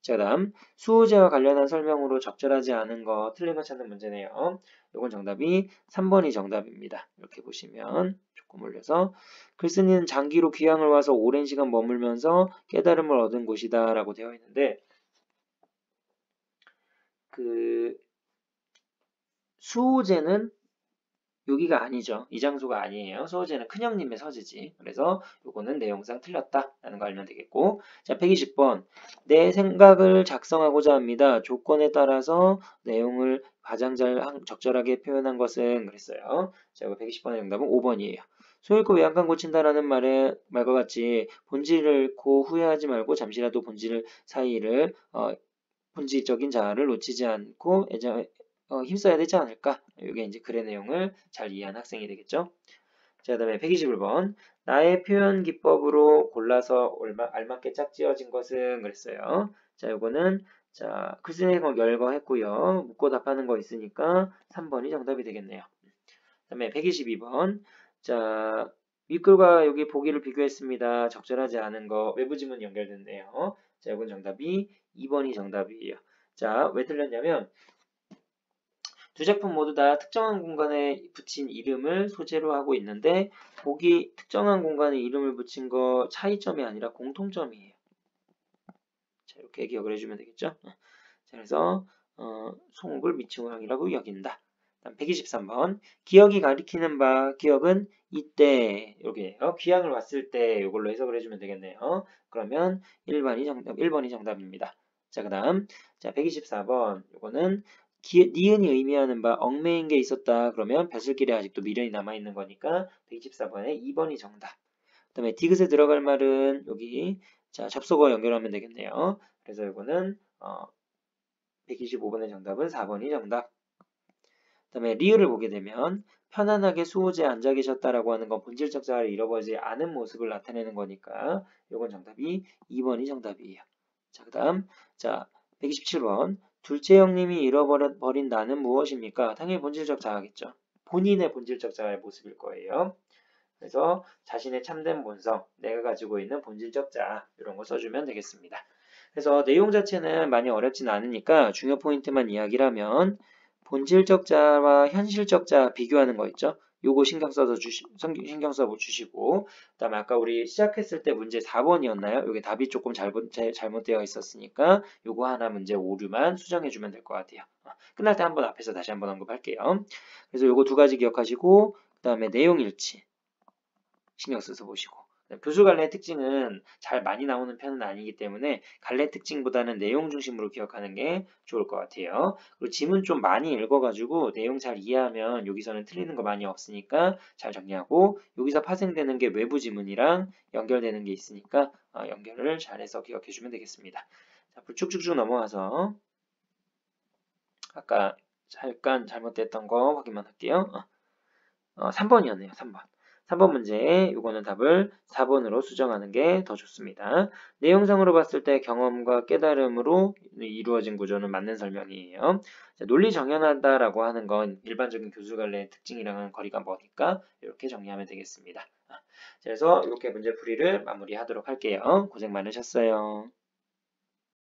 자, 다음 수호제와 관련한 설명으로 적절하지 않은 거, 틀린 거 찾는 문제네요. 요건 정답이 3번이 정답입니다. 이렇게 보시면 조금 올려서 글쓴이는 장기로 귀향을 와서 오랜 시간 머물면서 깨달음을 얻은 곳이다 라고 되어 있는데 그 수호제는 여기가 아니죠. 이 장소가 아니에요. 수호제는 큰형님의 서재지. 그래서 요거는 내용상 틀렸다라는 거 알면 되겠고. 자, 120번. 내 생각을 작성하고자 합니다. 조건에 따라서 내용을 가장 적절하게 표현한 것은 그랬어요. 자, 120번의 정답은 5번이에요. 소 잃고 외양간 고친다라는 말과 같이 본질을 잃고 후회하지 말고 잠시라도 본질 사이를 본질적인 자아를 놓치지 않고 힘써야 되지 않을까? 이게 이제 글의 내용을 잘 이해한 학생이 되겠죠. 자, 그다음에 121번. 나의 표현 기법으로 골라서 알맞게 짝지어진 것은 그랬어요. 자, 요거는 자, 글쓰는 거 열거했고요. 묻고 답하는 거 있으니까 3번이 정답이 되겠네요. 그다음에 122번. 자, 윗글과 여기 보기를 비교했습니다. 적절하지 않은 거 외부 지문 연결됐네요. 자, 이건 정답이 2번이 정답이에요. 자, 왜 틀렸냐면 두 작품 모두 다 특정한 공간에 붙인 이름을 소재로 하고 있는데 보기 특정한 공간에 이름을 붙인 거 차이점이 아니라 공통점이에요. 자, 이렇게 기억을 해주면 되겠죠. 자, 그래서 송옥을 미치고양이라고 여긴다. 다음 123번. 기억이 가리키는 바 기억은 이때 여기에요. 귀향을 왔을 때 이걸로 해석을 해주면 되겠네요. 그러면 1번이 정답입니다. 자, 그 다음 자 124번 이거는 니은이 의미하는 바 얽매인 게 있었다. 그러면 벼슬길에 아직도 미련이 남아있는 거니까 124번에 2번이 정답. 그 다음에 디귿에 들어갈 말은 여기 자 접속어 연결하면 되겠네요. 그래서 이거는 125번의 정답은 4번이 정답. 그 다음에 리을을 보게 되면 편안하게 수호제에 앉아 계셨다라고 하는 건 본질적 자아를 잃어버리지 않은 모습을 나타내는 거니까 이건 정답이 2번이 정답이에요. 자, 그 다음 자 127번 둘째 형님이 잃어버린 나는 무엇입니까? 당연히 본질적 자아겠죠. 본인의 본질적 자아의 모습일 거예요. 그래서 자신의 참된 본성, 내가 가지고 있는 본질적 자아 이런 거 써주면 되겠습니다. 그래서 내용 자체는 많이 어렵진 않으니까 중요 포인트만 이야기를 하면 본질적 자아와 현실적 자아 비교하는 거 있죠. 요거 신경 써 주시고, 그다음에 아까 우리 시작했을 때 문제 4번이었나요? 요게 답이 조금 잘못되어 있었으니까 요거 하나 문제 오류만 수정해 주면 될 것 같아요. 끝날 때 한번 앞에서 다시 한번 언급할게요. 그래서 요거 두 가지 기억하시고, 그다음에 내용 일치 신경 써서 보시고. 교수 갈래의 특징은 잘 많이 나오는 편은 아니기 때문에 갈래 특징보다는 내용 중심으로 기억하는 게 좋을 것 같아요. 그리고 지문 좀 많이 읽어가지고 내용 잘 이해하면 여기서는 틀리는 거 많이 없으니까 잘 정리하고, 여기서 파생되는 게 외부 지문이랑 연결되는 게 있으니까 연결을 잘해서 기억해 주면 되겠습니다. 자, 쭉쭉쭉 넘어가서 아까 잠깐 잘못됐던 거 확인만 할게요. 3번이었네요. 3번. 3번 문제, 이거는 답을 4번으로 수정하는 게 더 좋습니다. 내용상으로 봤을 때 경험과 깨달음으로 이루어진 구조는 맞는 설명이에요. 자, 논리 정연하다라고 하는 건 일반적인 교수 관례의 특징이랑은 거리가 머니까 이렇게 정리하면 되겠습니다. 그래서 이렇게 문제 풀이를 마무리하도록 할게요. 고생 많으셨어요.